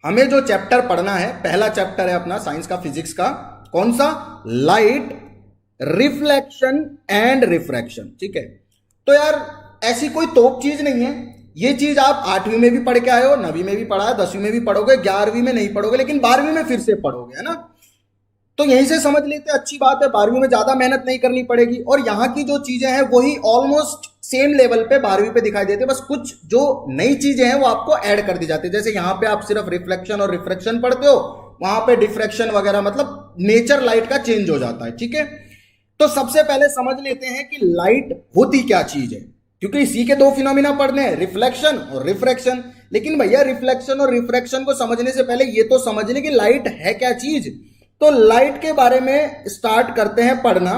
हमें जो चैप्टर पढ़ना है, पहला चैप्टर है अपना साइंस का, फिजिक्स का, कौन सा? Light, reflection and refraction. ठीक है, तो यार ऐसी कोई तोप चीज नहीं है, ये चीज आप 8वीं में भी पढ़ के आए हो, 9वीं में भी पढ़ा है, 10वीं में भी पढ़ोगे, 11वीं में नहीं पढ़ोगे, लेकिन 12वीं में फिर से पढ़ोगे, है ना? तो यहीं से समझ लेते हैं, अच्छी बात है, 12वीं में ज्यादा मेहनत नहीं करनी पड़ेगी, और यहाँ की जो चीजें हैं वही ऑलमोस्ट सेम लेवल पे 12वीं पे दिखाई देते हैं, बस कुछ जो नई चीजें हैं वो आपको ऐड कर दी जाती है। जैसे यहाँ पे आप सिर्फ रिफ्लेक्शन और रिफ्रैक्शन पढ़ते हो, वहां पे डिफ्रैक्शन वगैरह, मतलब नेचर लाइट का चेंज हो जाता है। ठीक है, तो सबसे पहले समझ लेते हैं कि लाइट होती क्या चीज है, क्योंकि इसी के दो फिनोमिना पढ़ने हैं, रिफ्लेक्शन और रिफ्रैक्शन। लेकिन भैया रिफ्लेक्शन और रिफ्रैक्शन को समझने से पहले ये तो समझने की लाइट है क्या चीज। तो लाइट के बारे में स्टार्ट करते हैं पढ़ना।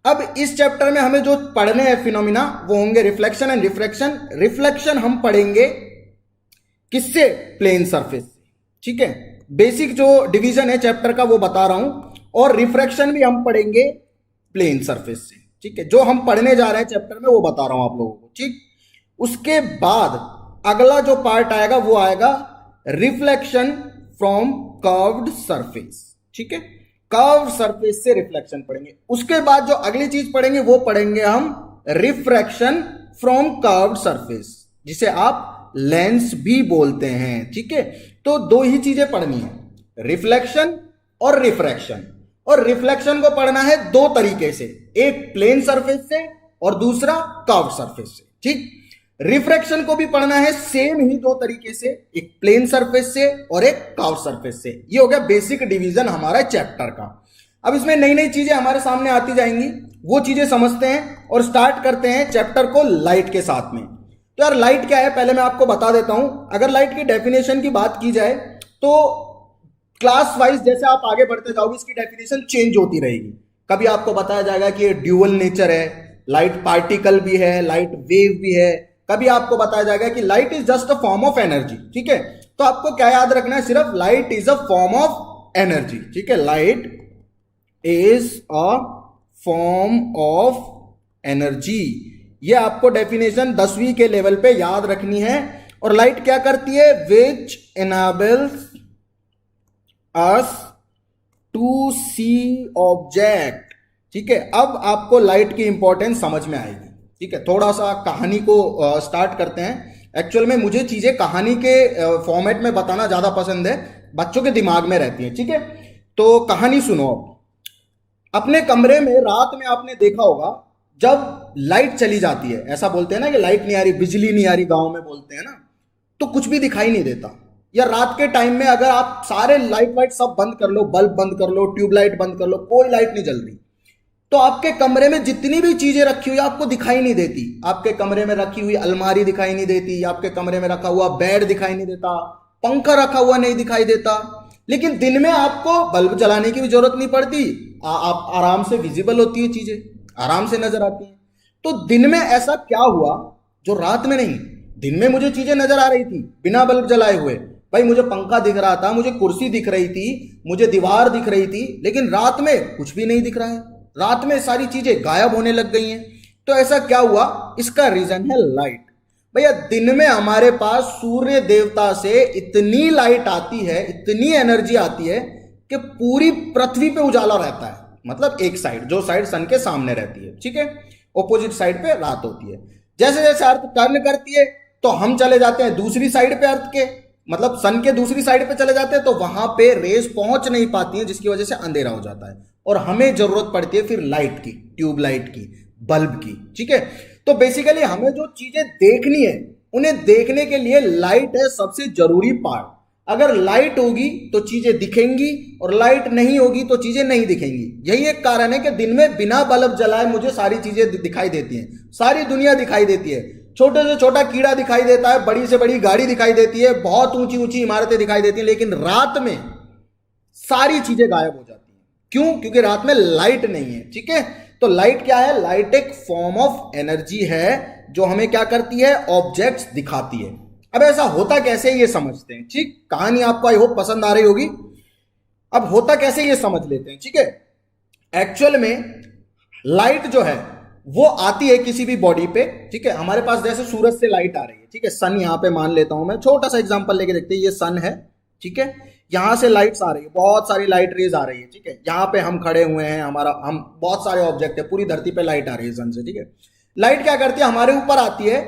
अब इस चैप्टर में हमें जो पढ़ने हैं फिनोमिना वो होंगे रिफ्लेक्शन एंड रिफ्रैक्शन। रिफ्लेक्शन हम पढ़ेंगे किससे? प्लेन सरफेस से। ठीक है, बेसिक जो डिवीजन है चैप्टर का वो बता रहा हूं, और रिफ्रैक्शन भी हम पढ़ेंगे प्लेन सरफेस से। ठीक है, जो हम पढ़ने जा रहे हैं चैप्टर में वो बता रहा हूं आप लोगों को। ठीक, उसके बाद अगला जो पार्ट आएगा वो आएगा रिफ्लेक्शन फ्रॉम कर्व्ड सरफेस। ठीक है, कर्व सरफेस से रिफ्लेक्शन पढ़ेंगे। उसके बाद जो अगली चीज पढ़ेंगे वो पढ़ेंगे हम रिफ्रैक्शन फ्रॉम कर्व्ड सरफेस, जिसे आप लेंस भी बोलते हैं। ठीक है, तो दो ही चीजें पढ़नी है, रिफ्लेक्शन और रिफ्रैक्शन। और रिफ्लेक्शन को पढ़ना है दो तरीके से, एक प्लेन सरफेस से और दूसरा कर्व सरफेस से। ठीक, रिफ्रैक्शन को भी पढ़ना है सेम ही दो तरीके से, एक प्लेन सरफेस से और एक कर्व सरफेस से। ये हो गया बेसिक डिवीजन हमारा चैप्टर का। अब इसमें नई नई चीजें हमारे सामने आती जाएंगी, वो चीजें समझते हैं और स्टार्ट करते हैं चैप्टर को लाइट के साथ में। तो यार लाइट क्या है पहले मैं आपको बता देता हूं। अगर लाइट की डेफिनेशन की बात की जाए तो क्लास वाइज जैसे आप आगे बढ़ते जाओगे इसकी डेफिनेशन चेंज होती रहेगी। कभी आपको बताया जाएगा कि ये ड्यूअल नेचर है, लाइट पार्टिकल भी है, लाइट वेव भी है। कभी आपको बताया जाएगा कि light is just a form of energy. ठीक है, तो आपको क्या याद रखना है? सिर्फ light is a form of energy. ठीक है, light is a form of energy, ये आपको डेफिनेशन 10वीं के लेवल पे याद रखनी है। और लाइट क्या करती है? Which enables us to see object. ठीक है, अब आपको लाइट की इंपॉर्टेंस समझ में आएगी। ठीक है, थोड़ा सा कहानी को स्टार्ट करते हैं। एक्चुअल में मुझे चीजें कहानी के फॉर्मेट में बताना ज्यादा पसंद है, बच्चों के दिमाग में रहती है। ठीक है, तो कहानी सुनो। अपने कमरे में रात में आपने देखा होगा जब लाइट चली जाती है, ऐसा बोलते हैं ना कि लाइट नहीं आ रही, बिजली नहीं आ रही, गांव में बोलते हैं ना, तो कुछ भी दिखाई नहीं देता। या रात के टाइम में अगर आप सारे लाइट वाइट सब बंद कर लो, बल्ब बंद कर लो, ट्यूबलाइट बंद कर लो, कोई लाइट नहीं जल रही, तो आपके कमरे में जितनी भी चीजें रखी हुई आपको दिखाई नहीं देती। आपके कमरे में रखी हुई अलमारी दिखाई नहीं देती, आपके कमरे में रखा हुआ बेड दिखाई नहीं देता, पंखा रखा हुआ नहीं दिखाई देता। लेकिन दिन में आपको बल्ब जलाने की भी जरूरत नहीं पड़ती, आप आराम से विजिबल होती है, चीजें आराम से नजर आती हैं। तो दिन में ऐसा क्या हुआ जो रात में नहीं? दिन में मुझे चीजें नजर आ रही थी बिना बल्ब जलाए हुए, भाई मुझे पंखा दिख रहा था, मुझे कुर्सी दिख रही थी, मुझे दीवार दिख रही थी, लेकिन रात में कुछ भी नहीं दिख रहा है। रात में सारी चीजें गायब होने लग गई हैं। तो ऐसा क्या हुआ? इसका रीजन है लाइट। भैया दिन में हमारे पास सूर्य देवता से इतनी लाइट आती है, इतनी एनर्जी आती है कि पूरी पृथ्वी पे उजाला रहता है। मतलब एक साइड, जो साइड सन के सामने रहती है, ठीक है, ऑपोजिट साइड पे रात होती है। जैसे जैसे अर्थ टर्न करती है तो हम चले जाते हैं दूसरी साइड पे, अर्थ के मतलब सन के दूसरी साइड पे चले जाते हैं, तो वहां पे रेस पहुंच नहीं पाती है, जिसकी वजह से अंधेरा हो जाता है और हमें जरूरत पड़ती है फिर लाइट की, ट्यूबलाइट की, बल्ब की। ठीक है, तो बेसिकली हमें जो चीजें देखनी है उन्हें देखने के लिए लाइट है सबसे जरूरी पार्ट। अगर लाइट होगी तो चीजें दिखेंगी और लाइट नहीं होगी तो चीजें नहीं दिखेंगी। यही एक कारण है कि दिन में बिना बल्ब जलाए मुझे सारी चीजें दिखाई देती हैं, सारी दुनिया दिखाई देती है। छोटे से छोटा कीड़ा दिखाई देता है, बड़ी से बड़ी गाड़ी दिखाई देती है, बहुत ऊंची ऊंची इमारतें दिखाई देती हैं, लेकिन रात में सारी चीजें गायब हो जाती हैं। क्यों? क्योंकि रात में लाइट नहीं है। ठीक है, तो लाइट क्या है? लाइट एक फॉर्म ऑफ एनर्जी है जो हमें क्या करती है? ऑब्जेक्ट्स दिखाती है। अब ऐसा होता कैसे ये समझते हैं। ठीक, कहानी आपको आई होप पसंद आ रही होगी। अब होता कैसे ये समझ लेते हैं। ठीक है, एक्चुअल में लाइट जो है वो आती है किसी भी बॉडी पे। ठीक है, हमारे पास जैसे सूरज से लाइट आ रही है, ठीक है, सन यहां पे मान लेता हूं मैं, छोटा सा एग्जांपल लेके देखते हैं। ये सन है, ठीक है, यहां से लाइट्स आ रही है, बहुत सारी लाइट रेज आ रही है, ठीक है, यहाँ पे हम खड़े हुए हैं, हम बहुत सारे ऑब्जेक्ट है, पूरी धरती पे लाइट आ रही है सन से, ठीक है। लाइट क्या करती है, हमारे ऊपर आती है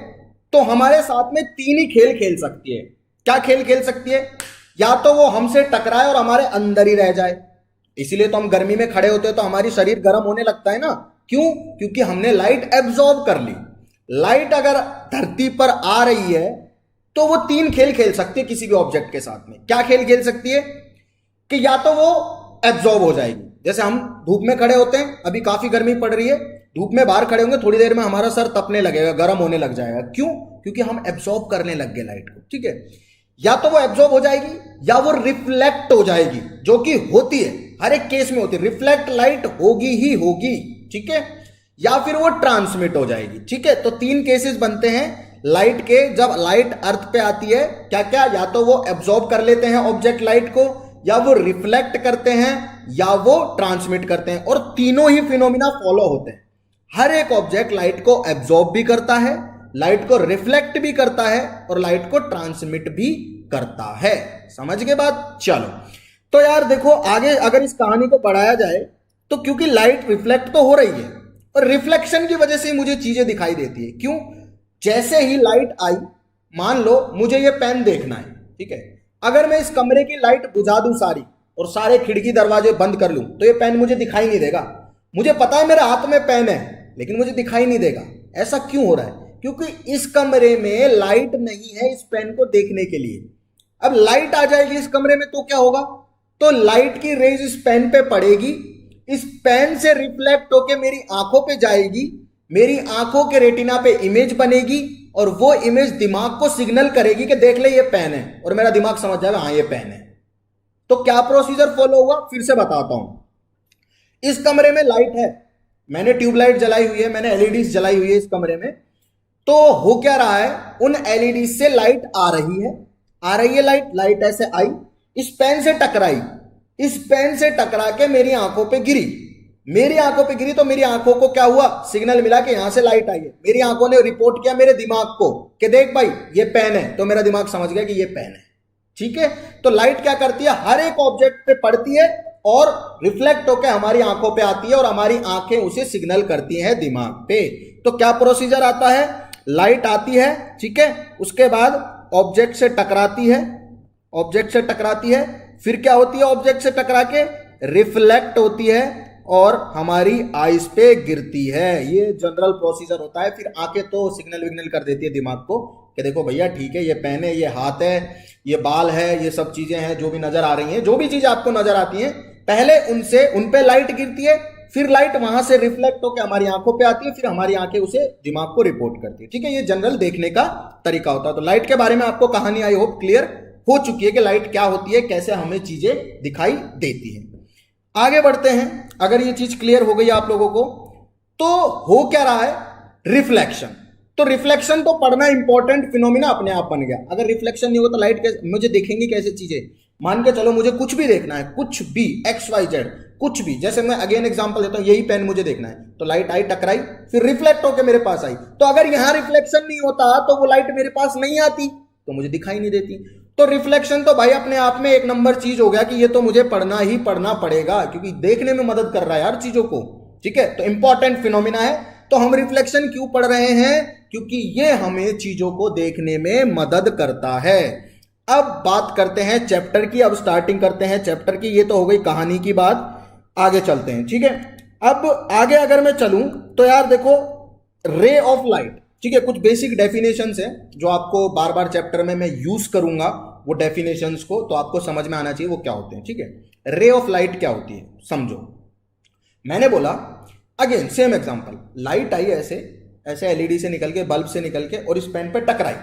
तो हमारे साथ में तीन ही खेल खेल सकती है। क्या खेल खेल सकती है, या तो वो हमसे टकराए और हमारे अंदर ही रह जाए, इसीलिए तो हम गर्मी में खड़े होते हैं तो हमारी शरीर गर्म होने लगता है ना, क्यों, क्योंकि हमने लाइट एब्जॉर्ब कर ली। लाइट अगर धरती पर आ रही है तो वो तीन खेल खेल सकती है किसी भी ऑब्जेक्ट के साथ में। क्या खेल खेल सकती है कि या तो वो एब्जॉर्ब हो जाएगी, जैसे हम धूप में खड़े होते हैं, अभी काफी गर्मी पड़ रही है, धूप में बाहर खड़े होंगे, थोड़ी देर में हमारा सर तपने लगेगा, गर्म होने लग जाएगा, क्यों, क्योंकि हम एब्जॉर्ब करने लग गए लाइट को, ठीक है। या तो वो एब्जॉर्ब हो जाएगी या वो रिफ्लेक्ट हो जाएगी, जो कि होती है, हर एक केस में होती है, रिफ्लेक्ट लाइट होगी ही होगी, ठीक है, या फिर वो ट्रांसमिट हो जाएगी, ठीक है। तो तीन केसेस बनते हैं लाइट के, जब लाइट अर्थ पे आती है, क्या क्या, या तो वो एब्जॉर्ब कर लेते हैं ऑब्जेक्ट लाइट को, या वो रिफ्लेक्ट करते हैं, या वो ट्रांसमिट करते हैं, और तीनों ही फिनोमिना फॉलो होते हैं। हर एक ऑब्जेक्ट लाइट को एब्जॉर्ब भी करता है, लाइट को रिफ्लेक्ट भी करता है, और लाइट को ट्रांसमिट भी करता है। समझ गए बात, चलो। तो यार देखो, आगे अगर इस कहानी को बढ़ाया जाए तो क्योंकि लाइट रिफ्लेक्ट तो हो रही है, और रिफ्लेक्शन की वजह से मुझे चीजें दिखाई देती है, क्यों, जैसे ही लाइट आई, मान लो मुझे ये पेन देखना है, ठीक है, अगर मैं इस कमरे की लाइट बुझा दूं सारी और सारे खिड़की दरवाजे बंद कर लूं तो ये पेन मुझे दिखाई नहीं देगा। मुझे पता है मेरे हाथ में पेन है, लेकिन मुझे दिखाई नहीं देगा। ऐसा क्यों हो रहा है, क्योंकि इस कमरे में लाइट नहीं है इस पेन को देखने के लिए। अब लाइट आ जाएगी इस कमरे में तो क्या होगा, तो लाइट की रेज इस पेन पे पड़ेगी, इस पेन से रिफ्लेक्ट होके मेरी आंखों पे जाएगी, मेरी आंखों के रेटिना पे इमेज बनेगी, और वो इमेज दिमाग को सिग्नल करेगी कि देख ले ये पेन है, और मेरा दिमाग समझ जाएगा हाँ ये पेन है। तो क्या प्रोसीजर फॉलो हुआ, फिर से बताता हूं। इस कमरे में लाइट है, मैंने ट्यूबलाइट जलाई हुई है, मैंने एलईडी जलाई हुई है इस कमरे में, तो हो क्या रहा है, उन एलईडी से लाइट आ रही है लाइट ऐसे आई, इस पेन से टकराई, इस पेन से टकरा के मेरी आंखों पे गिरी, तो मेरी आंखों को क्या हुआ, सिग्नल मिला कि यहां से लाइट आई है, मेरी आंखों ने रिपोर्ट किया मेरे दिमाग को कि देख भाई ये पेन है, तो मेरा दिमाग समझ गया कि ये पेन है, ठीक है। तो लाइट क्या करती है, हर एक ऑब्जेक्ट पे पड़ती है और रिफ्लेक्ट होकर हमारी आंखों पे आती है, और हमारी आंखें उसे सिग्नल करती हैं दिमाग पे। तो क्या प्रोसीजर आता है, लाइट आती है, ठीक है, उसके बाद ऑब्जेक्ट से टकराती है, फिर क्या होती है, ऑब्जेक्ट से टकरा के रिफ्लेक्ट होती है और हमारी आईज पे गिरती है। ये जनरल प्रोसीजर होता है। फिर आंखें तो सिग्नल विग्नल कर देती है दिमाग को कि देखो भैया ठीक है, ये पेन है, ये हाथ है, ये बाल है, ये सब चीजें हैं जो भी नजर आ रही हैं, जो भी चीजें आपको नजर आती हैं, पहले उन पे लाइट गिरती है, फिर लाइट वहां से रिफ्लेक्ट होकर हमारी आंखों पे आती है, फिर हमारी आंखें उसे दिमाग को रिपोर्ट करती है, ठीक है। ये जनरल देखने का तरीका होता है। तो लाइट के बारे में आपको कहानी आई होप क्लियर हो चुकी है कि लाइट क्या होती है, कैसे हमें चीजें दिखाई देती हैं। आगे बढ़ते हैं। अगर ये चीज क्लियर हो गई आप लोगों को, तो हो क्या रहा है, रिफ्लेक्शन। तो रिफ्लेक्शन तो पढ़ना इंपॉर्टेंट फिनोमिना अपने आप बन गया। अगर रिफ्लेक्शन नहीं होगा तो लाइट कैसे मुझे देखेंगी, कैसे चीजें, मान के चलो मुझे कुछ भी देखना है, कुछ भी XYZ कुछ भी, जैसे मैं अगेन एग्जांपल देता हूं, यही पेन मुझे देखना है, तो लाइट आई, टकराई, फिर रिफ्लेक्ट होकर मेरे पास आई, तो अगर यहां रिफ्लेक्शन नहीं होता तो वो लाइट मेरे पास नहीं आती, तो मुझे दिखाई नहीं देती। तो रिफ्लेक्शन तो भाई अपने आप में एक नंबर चीज हो गया कि ये तो मुझे पढ़ना ही पढ़ना पड़ेगा, क्योंकि देखने में मदद कर रहा है यार चीजों को, ठीक है। तो इंपॉर्टेंट फिनोमिना है। तो हम रिफ्लेक्शन क्यों पढ़ रहे हैं, क्योंकि ये हमें चीजों को देखने में मदद करता है। अब बात करते हैं चैप्टर की, अब स्टार्टिंग करते हैं चैप्टर की। ये तो हो गई कहानी की बात, आगे चलते हैं, ठीक है। अब आगे अगर मैं चलूं तो यार देखो, रे ऑफ लाइट, ठीक है, कुछ बेसिक डेफिनेशंस है जो आपको बार बार चैप्टर में मैं यूज करूंगा, वो डेफिनेशंस को तो आपको समझ में आना चाहिए वो क्या होते हैं, ठीक है। रे ऑफ लाइट क्या होती है समझो। मैंने बोला अगेन सेम एग्जांपल, लाइट आई ऐसे ऐसे एलईडी से निकल के, बल्ब से निकल के, और इस पेन पे टकराई,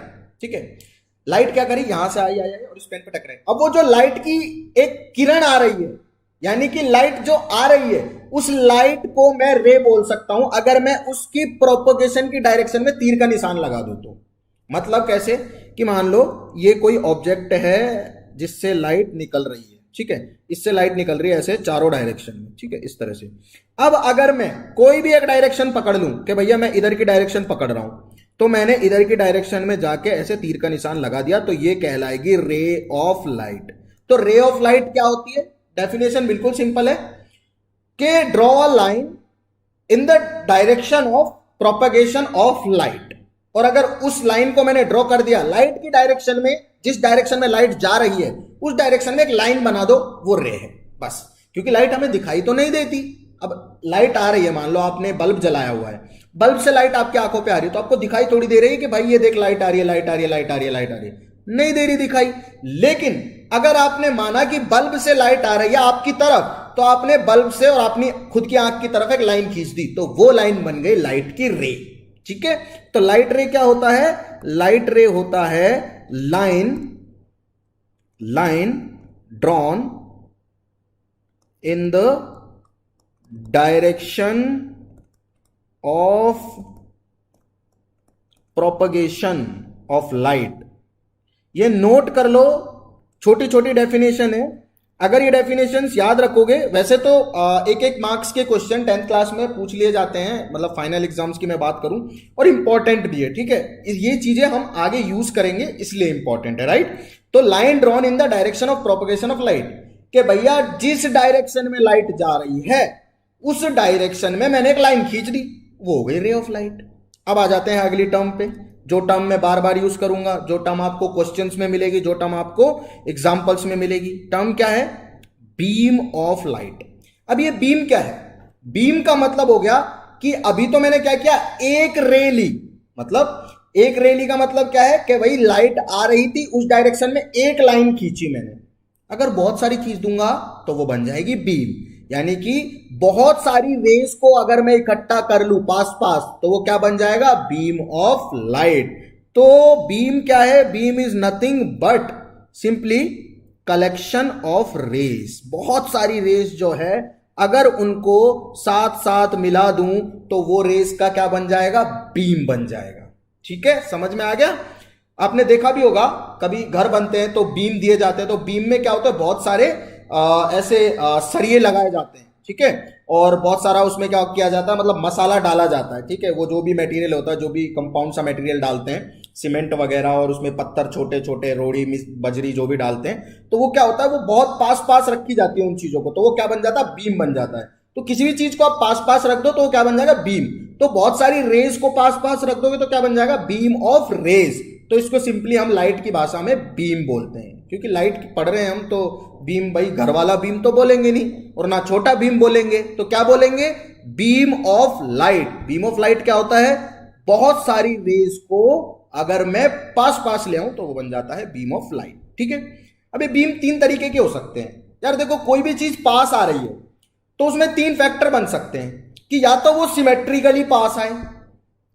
ठीक है। लाइट क्या करी, यहां से आई और इस पेन पे टकराई। अब वो जो लाइट की एक किरण आ रही है, यानी कि लाइट जो आ रही है, उस लाइट को मैं रे बोल सकता हूं अगर मैं उसकी प्रोपगेशन की डायरेक्शन में तीर का निशान लगा दूं तो। मतलब कैसे, कि मान लो ये कोई ऑब्जेक्ट है जिससे लाइट निकल रही है, ठीक है, इससे लाइट निकल रही है ऐसे चारों डायरेक्शन में, ठीक है, इस तरह से। अब अगर मैं कोई भी एक डायरेक्शन पकड़ लूं कि भैया मैं इधर की डायरेक्शन पकड़ रहा हूं, तो मैंने इधर की डायरेक्शन में जाके ऐसे तीर का निशान लगा दिया, तो ये कहलाएगी रे ऑफ लाइट। तो रे ऑफ लाइट क्या होती है? डेफिनेशन बिल्कुल सिंपल है कि draw a line in the direction of propagation of light. और अगर उस लाइन को मैंने ड्रॉ कर दिया, लाइट की डायरेक्शन में, जिस डायरेक्शन में लाइट जा रही है उस डायरेक्शन में एक लाइन बना दो, वो रे है बस। क्योंकि लाइट हमें दिखाई तो नहीं देती। अब लाइट आ रही है, मान लो आपने बल्ब जलाया हुआ है, बल्ब से लाइट आपकी आंखों पे आ रही है, तो आपको दिखाई थोड़ी दे रही है कि भाई ये देख लाइट आ रही है, लाइट आ रही है, लाइट आ रही है, लाइट आ रही है, नहीं दे रही दिखाई। लेकिन अगर आपने माना कि बल्ब से लाइट आ रही है आपकी तरफ, तो आपने बल्ब से और अपनी खुद की आंख की तरफ एक लाइन खींच दी, तो वो लाइन बन गई लाइट की रे। ठीक है, तो लाइट रे क्या होता है? लाइट रे होता है line drawn in the direction of propagation of light. ये नोट कर लो, छोटी छोटी डेफिनेशन है। अगर ये डेफिनेशंस याद रखोगे, वैसे तो एक एक मार्क्स के क्वेश्चन 10th क्लास में पूछ लिए जाते हैं, मतलब फाइनल एग्जाम्स की मैं बात करूं, और इंपॉर्टेंट भी है। ठीक है, ये चीजें हम आगे यूज करेंगे इसलिए इंपॉर्टेंट है, राइट। तो line drawn in the direction of propagation of light, कि भैया जिस डायरेक्शन में लाइट जा रही है उस डायरेक्शन में मैंने एक लाइन खींच दी, वो हो गई रे ऑफ लाइट। अब आ जाते हैं अगली टर्म पे, जो टर्म मैं बार बार यूज करूंगा, जो टर्म आपको क्वेश्चंस में मिलेगी, जो टर्म आपको एग्जांपल्स में मिलेगी। टर्म क्या है? Beam of light. अब ये बीम क्या है? बीम का मतलब हो गया कि अभी तो मैंने क्या किया, एक रे ली। मतलब एक रे ली का मतलब क्या है कि भाई लाइट आ रही थी, उस डायरेक्शन में एक लाइन खींची मैंने। अगर बहुत सारी खींच दूंगा तो वो बन जाएगी बीम। यानी कि बहुत सारी रेस को अगर मैं इकट्ठा कर लूं पास पास, तो वो क्या बन जाएगा? Beam of light. तो बीम क्या है? Beam is nothing but simply collection of rays. बहुत सारी रेस जो है, अगर उनको साथ साथ मिला दूं तो वो रेस का क्या बन जाएगा? बीम बन जाएगा। ठीक है, समझ में आ गया? आपने देखा भी होगा, कभी घर बनते हैं तो बीम दिए जाते हैं, तो बीम में क्या होता है, बहुत सारे ऐसे सरिये लगाए जाते हैं। ठीक है, और बहुत सारा उसमें क्या किया जाता है, मतलब मसाला डाला जाता है। ठीक है, वो जो भी मटेरियल होता है, जो भी कंपाउंड सा मटेरियल डालते हैं, सीमेंट वगैरह, और उसमें पत्थर छोटे छोटे, रोड़ी बजरी जो भी डालते हैं, तो वो क्या होता है, वो बहुत पास पास रखी जाती है उन चीजों को, तो वो क्या बन जाता है? बीम बन जाता है। तो किसी भी चीज को आप पास पास रख दो तो वो क्या बन जाएगा? बीम। तो बहुत सारी रेस को पास पास रख दोगे तो क्या बन जाएगा? Beam of rays. तो इसको सिंपली हम लाइट की भाषा में बीम बोलते हैं, क्योंकि लाइट पढ़ रहे हैं हम, तो बीम, भाई घर वाला बीम तो बोलेंगे नहीं, और ना छोटा बीम बोलेंगे, तो क्या बोलेंगे? Beam of light. Beam of light क्या होता है? बहुत सारी रेस को अगर मैं पास पास ले आऊं तो वो बन जाता है बीम ऑफ लाइट। ठीक है, अब ये बीम तीन तरीके के हो सकते हैं यार। देखो, कोई भी चीज पास आ रही है तो उसमें तीन फैक्टर बन सकते हैं, कि या तो वो सिमेट्रिकली पास आए,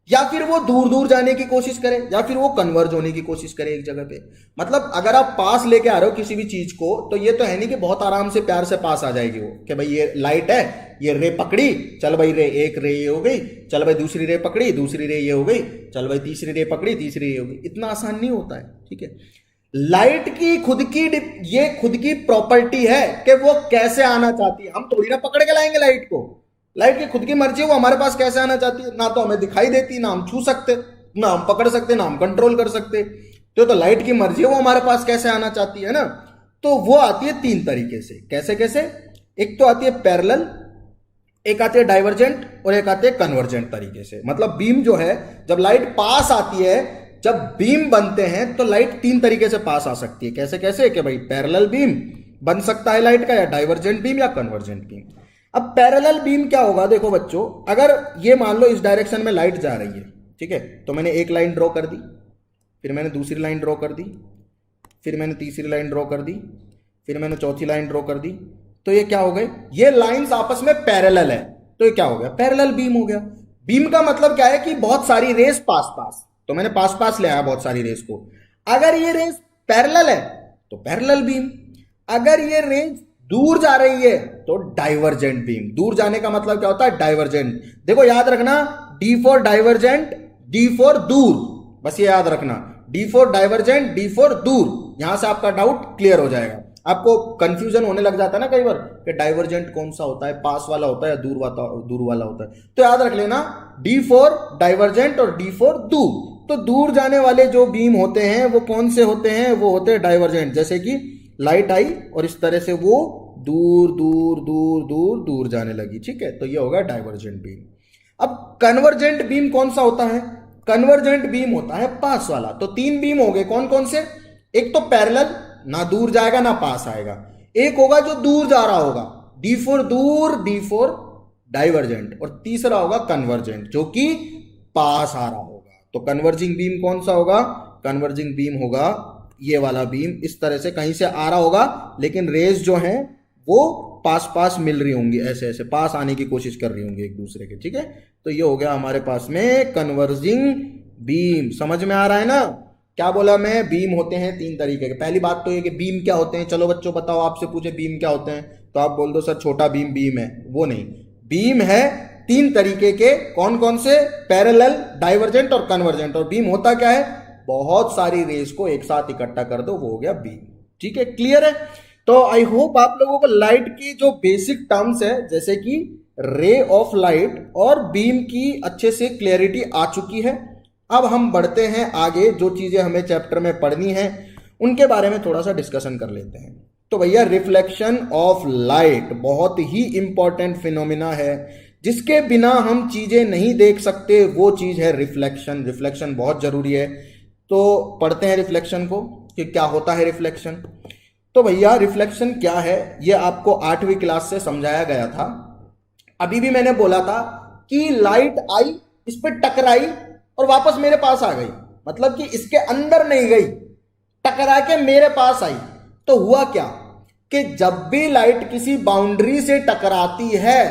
या फिर वो दूर दूर जाने की कोशिश करे, या फिर वो कन्वर्ज होने की कोशिश करे एक जगह पे। मतलब अगर आप पास लेके आ रहे हो किसी भी चीज को, तो ये तो है नहीं कि बहुत आराम से प्यार से पास आ जाएगी वो, कि भाई ये लाइट है, ये रे पकड़ी, चल भाई रे, एक रे ये हो गई, चल भाई दूसरी रे पकड़ी, दूसरी रे ये हो गई, चल भाई तीसरी रे पकड़ी, तीसरी ये हो गई। इतना आसान नहीं होता है। ठीक है, लाइट की खुद की प्रॉपर्टी है कि वो कैसे आना चाहती है। हम थोड़ी ना पकड़ के लाएंगे लाइट को, लाइट की खुद की मर्जी है वो हमारे पास कैसे आना चाहती है। ना तो हमें दिखाई देती, ना हम छू सकते, ना हम पकड़ सकते, ना हम कंट्रोल कर सकते। तो लाइट की मर्जी है वो हमारे पास कैसे आना चाहती है ना। तो वो आती है तीन तरीके से। कैसे कैसे? एक तो आती है पैरेलल, एक आती है डाइवर्जेंट, और एक आती है कन्वर्जेंट तरीके से। मतलब बीम जो है, जब लाइट पास आती है, जब बीम बनते हैं तो लाइट तीन तरीके से पास आ सकती है। कैसे कैसे? कि भाई पैरेलल बीम बन सकता है लाइट का, या डाइवर्जेंट बीम, या कन्वर्जेंट बीम। अब पैरेलल बीम क्या होगा? देखो बच्चों, अगर ये मान लो इस डायरेक्शन में लाइट जा रही है, ठीक है, तो मैंने एक लाइन ड्रॉ कर दी, फिर मैंने दूसरी लाइन ड्रॉ कर दी, फिर मैंने तीसरी लाइन ड्रॉ कर दी, फिर मैंने चौथी लाइन ड्रॉ कर दी, तो ये क्या हो गए? ये लाइंस आपस में पैरेलल है, तो ये क्या हो गया? पैरेलल बीम हो गया। बीम का मतलब क्या है कि बहुत सारी रेस पास पास, तो मैंने पास पास ले आया बहुत सारी रेस को। अगर ये रेस पैरेलल है तो पैरेलल बीम, अगर ये रेस दूर जा रही है तो डाइवर्जेंट बीम। दूर जाने का मतलब क्या होता है? डाइवर्जेंट। देखो याद रखना, D for divergent, D for दूर, बस ये याद रखना, D for divergent, D for दूर। यहां से आपका डाउट क्लियर हो जाएगा। आपको कंफ्यूजन होने लग जाता है ना कई बार कि डाइवर्जेंट कौन सा होता है, पास वाला होता है या दूर वाला होता है। तो याद रख लेना, डी फॉर डाइवर्जेंट और डी फॉर दूर। तो दूर जाने वाले जो बीम होते हैं वो कौन से होते हैं? वो होते हैं डाइवर्जेंट। जैसे कि लाइट आई और इस तरह से वो दूर दूर दूर दूर दूर जाने लगी, ठीक है। तो ये होगा डाइवर्जेंट बीम। अब कन्वर्जेंट बीम कौन सा होता है? कन्वर्जेंट बीम होता है पास वाला। तो तीन बीम हो गए, कौन कौन से? एक तो पैरेलल, ना दूर जाएगा ना पास आएगा। एक होगा जो दूर जा रहा होगा, डी फॉर दूर, डी फॉर डाइवर्जेंट। और तीसरा होगा कन्वर्जेंट, जो कि पास आ रहा होगा। तो कन्वर्जिंग बीम कौन सा होगा? कन्वर्जिंग बीम होगा ये वाला बीम, इस तरह से कहीं से आ रहा होगा, लेकिन रेज जो है वो पास पास मिल रही होंगी, ऐसे ऐसे पास आने की कोशिश कर रही होंगी एक दूसरे के, ठीक है। तो ये हो गया हमारे पास में कन्वर्जिंग बीम। समझ में आ रहा है ना? क्या बोला मैं? बीम होते हैं तीन तरीके के। पहली बात तो ये कि बीम क्या होते हैं। चलो बच्चों बताओ, आपसे पूछे बीम क्या होते हैं तो आप बोल दो सर छोटा बीम बीम है। वो नहीं, बीम है तीन तरीके के। कौन कौन से? पैरेलल, डाइवर्जेंट और कन्वर्जेंट। और बीम होता क्या है? बहुत सारी रेस को एक साथ इकट्ठा कर दो, वो हो गया बीम, ठीक है। क्लियर है? तो आई होप आप लोगों को लाइट की जो बेसिक टर्म्स है, जैसे कि रे ऑफ लाइट और बीम की अच्छे से क्लियरिटी आ चुकी है। अब हम बढ़ते हैं आगे, जो चीजें हमें चैप्टर में पढ़नी है उनके बारे में थोड़ा सा डिस्कशन कर लेते हैं। तो भैया रिफ्लेक्शन ऑफ लाइट बहुत ही इंपॉर्टेंट फिनोमिना है, जिसके बिना हम चीजें नहीं देख सकते, वो चीज है रिफ्लेक्शन। रिफ्लेक्शन बहुत जरूरी है। तो पढ़ते हैं रिफ्लेक्शन को कि क्या होता है रिफ्लेक्शन। तो भैया रिफ्लेक्शन क्या है, ये आपको 8वीं क्लास से समझाया गया था। अभी भी मैंने बोला था कि लाइट आई, इस पर टकराई और वापस मेरे पास आ गई, मतलब कि इसके अंदर नहीं गई, टकरा के मेरे पास आई। तो हुआ क्या कि जब भी लाइट किसी बाउंड्री से टकराती है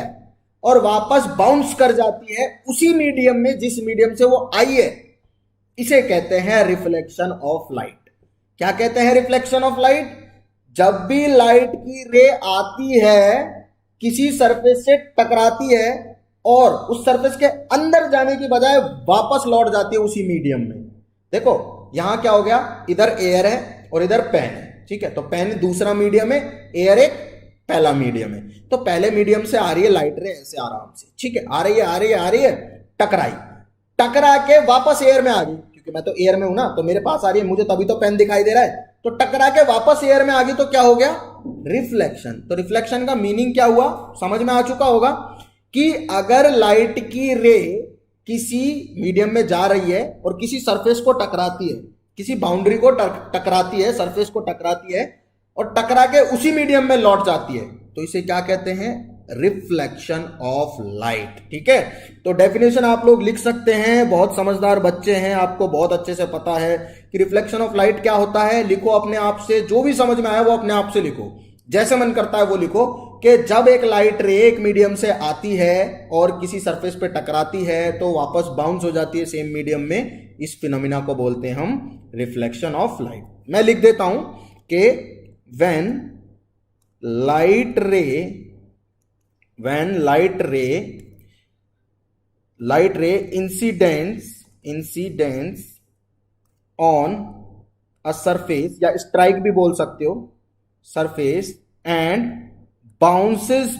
और वापस बाउंस कर जाती है उसी मीडियम में जिस मीडियम से वो आई है, इसे कहते हैं रिफ्लेक्शन ऑफ लाइट। क्या कहते हैं रिफ्लेक्शन ऑफ लाइट? जब भी लाइट की रे आती है, किसी सरफेस से टकराती है और उस सरफेस के अंदर जाने की बजाय वापस लौट जाती है उसी मीडियम में। देखो यहां क्या हो गया, इधर एयर है और इधर पेन है, ठीक है। तो पेन दूसरा मीडियम है, एयर एक पहला मीडियम है। तो पहले मीडियम से आ रही है लाइट रे ऐसे आराम से, ठीक है, आ रही है आ रही है आ रही है, टकराई, टकरा के वापस एयर में आ गई, क्योंकि मैं तो एयर में हूं ना, तो मेरे पास आ रही है, मुझे तभी तो पेन दिखाई दे रहा है। तो टकरा के वापस एयर में आ गई, तो क्या हो गया? रिफ्लेक्शन। तो रिफ्लेक्शन का मीनिंग क्या हुआ, समझ में आ चुका होगा कि अगर लाइट की रे किसी मीडियम में जा रही है और किसी सरफेस को टकराती है, किसी बाउंड्री को टकराती है, सरफेस को टकराती है और टकरा के उसी मीडियम में लौट जाती है, तो इसे क्या कहते हैं? रिफ्लेक्शन ऑफ लाइट, ठीक है। तो डेफिनेशन आप लोग लिख सकते हैं, बहुत समझदार बच्चे हैं, आपको बहुत अच्छे से पता है कि रिफ्लेक्शन ऑफ लाइट क्या होता है। लिखो अपने आप से, जो भी समझ में आया वो अपने आप से लिखो, जैसे मन करता है वो लिखो कि जब एक लाइट रे एक मीडियम से आती है और किसी सरफेस पे टकराती है तो वापस बाउंस हो जाती है सेम मीडियम में, इस फिनोमिना को बोलते हैं हम रिफ्लेक्शन ऑफ लाइट। मैं लिख देता हूं कि व्हेन लाइट रे इंसिडेंट्स ऑन अ सरफेस, या स्ट्राइक भी बोल सकते हो, surface and bounces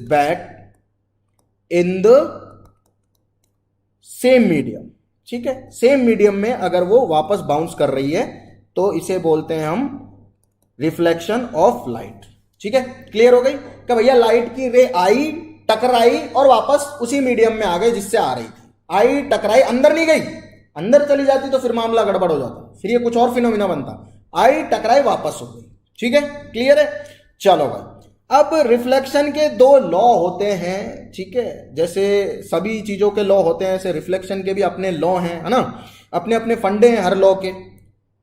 back in the same medium, ठीक है। सेम मीडियम में अगर वो वापस बाउंस कर रही है तो इसे बोलते हैं हम रिफ्लेक्शन ऑफ लाइट, ठीक है। क्लियर हो गई कि भैया लाइट की रे आई, टकराई और वापस उसी मीडियम में आ गई जिससे आ रही थी, आई टकराई, अंदर नहीं गई, अंदर चली जाती तो फिर मामला गड़बड़ हो जाता, फिर ये कुछ और फिनोमिना बनता। आई टकराई वापस हो गई, ठीक है, क्लियर है। चलो भाई, अब रिफ्लेक्शन के दो लॉ होते हैं, ठीक है, जैसे सभी चीजों के लॉ होते हैं ऐसे रिफ्लेक्शन के भी अपने लॉ हैं, है ना, अपने अपने फंडे हैं हर लॉ के।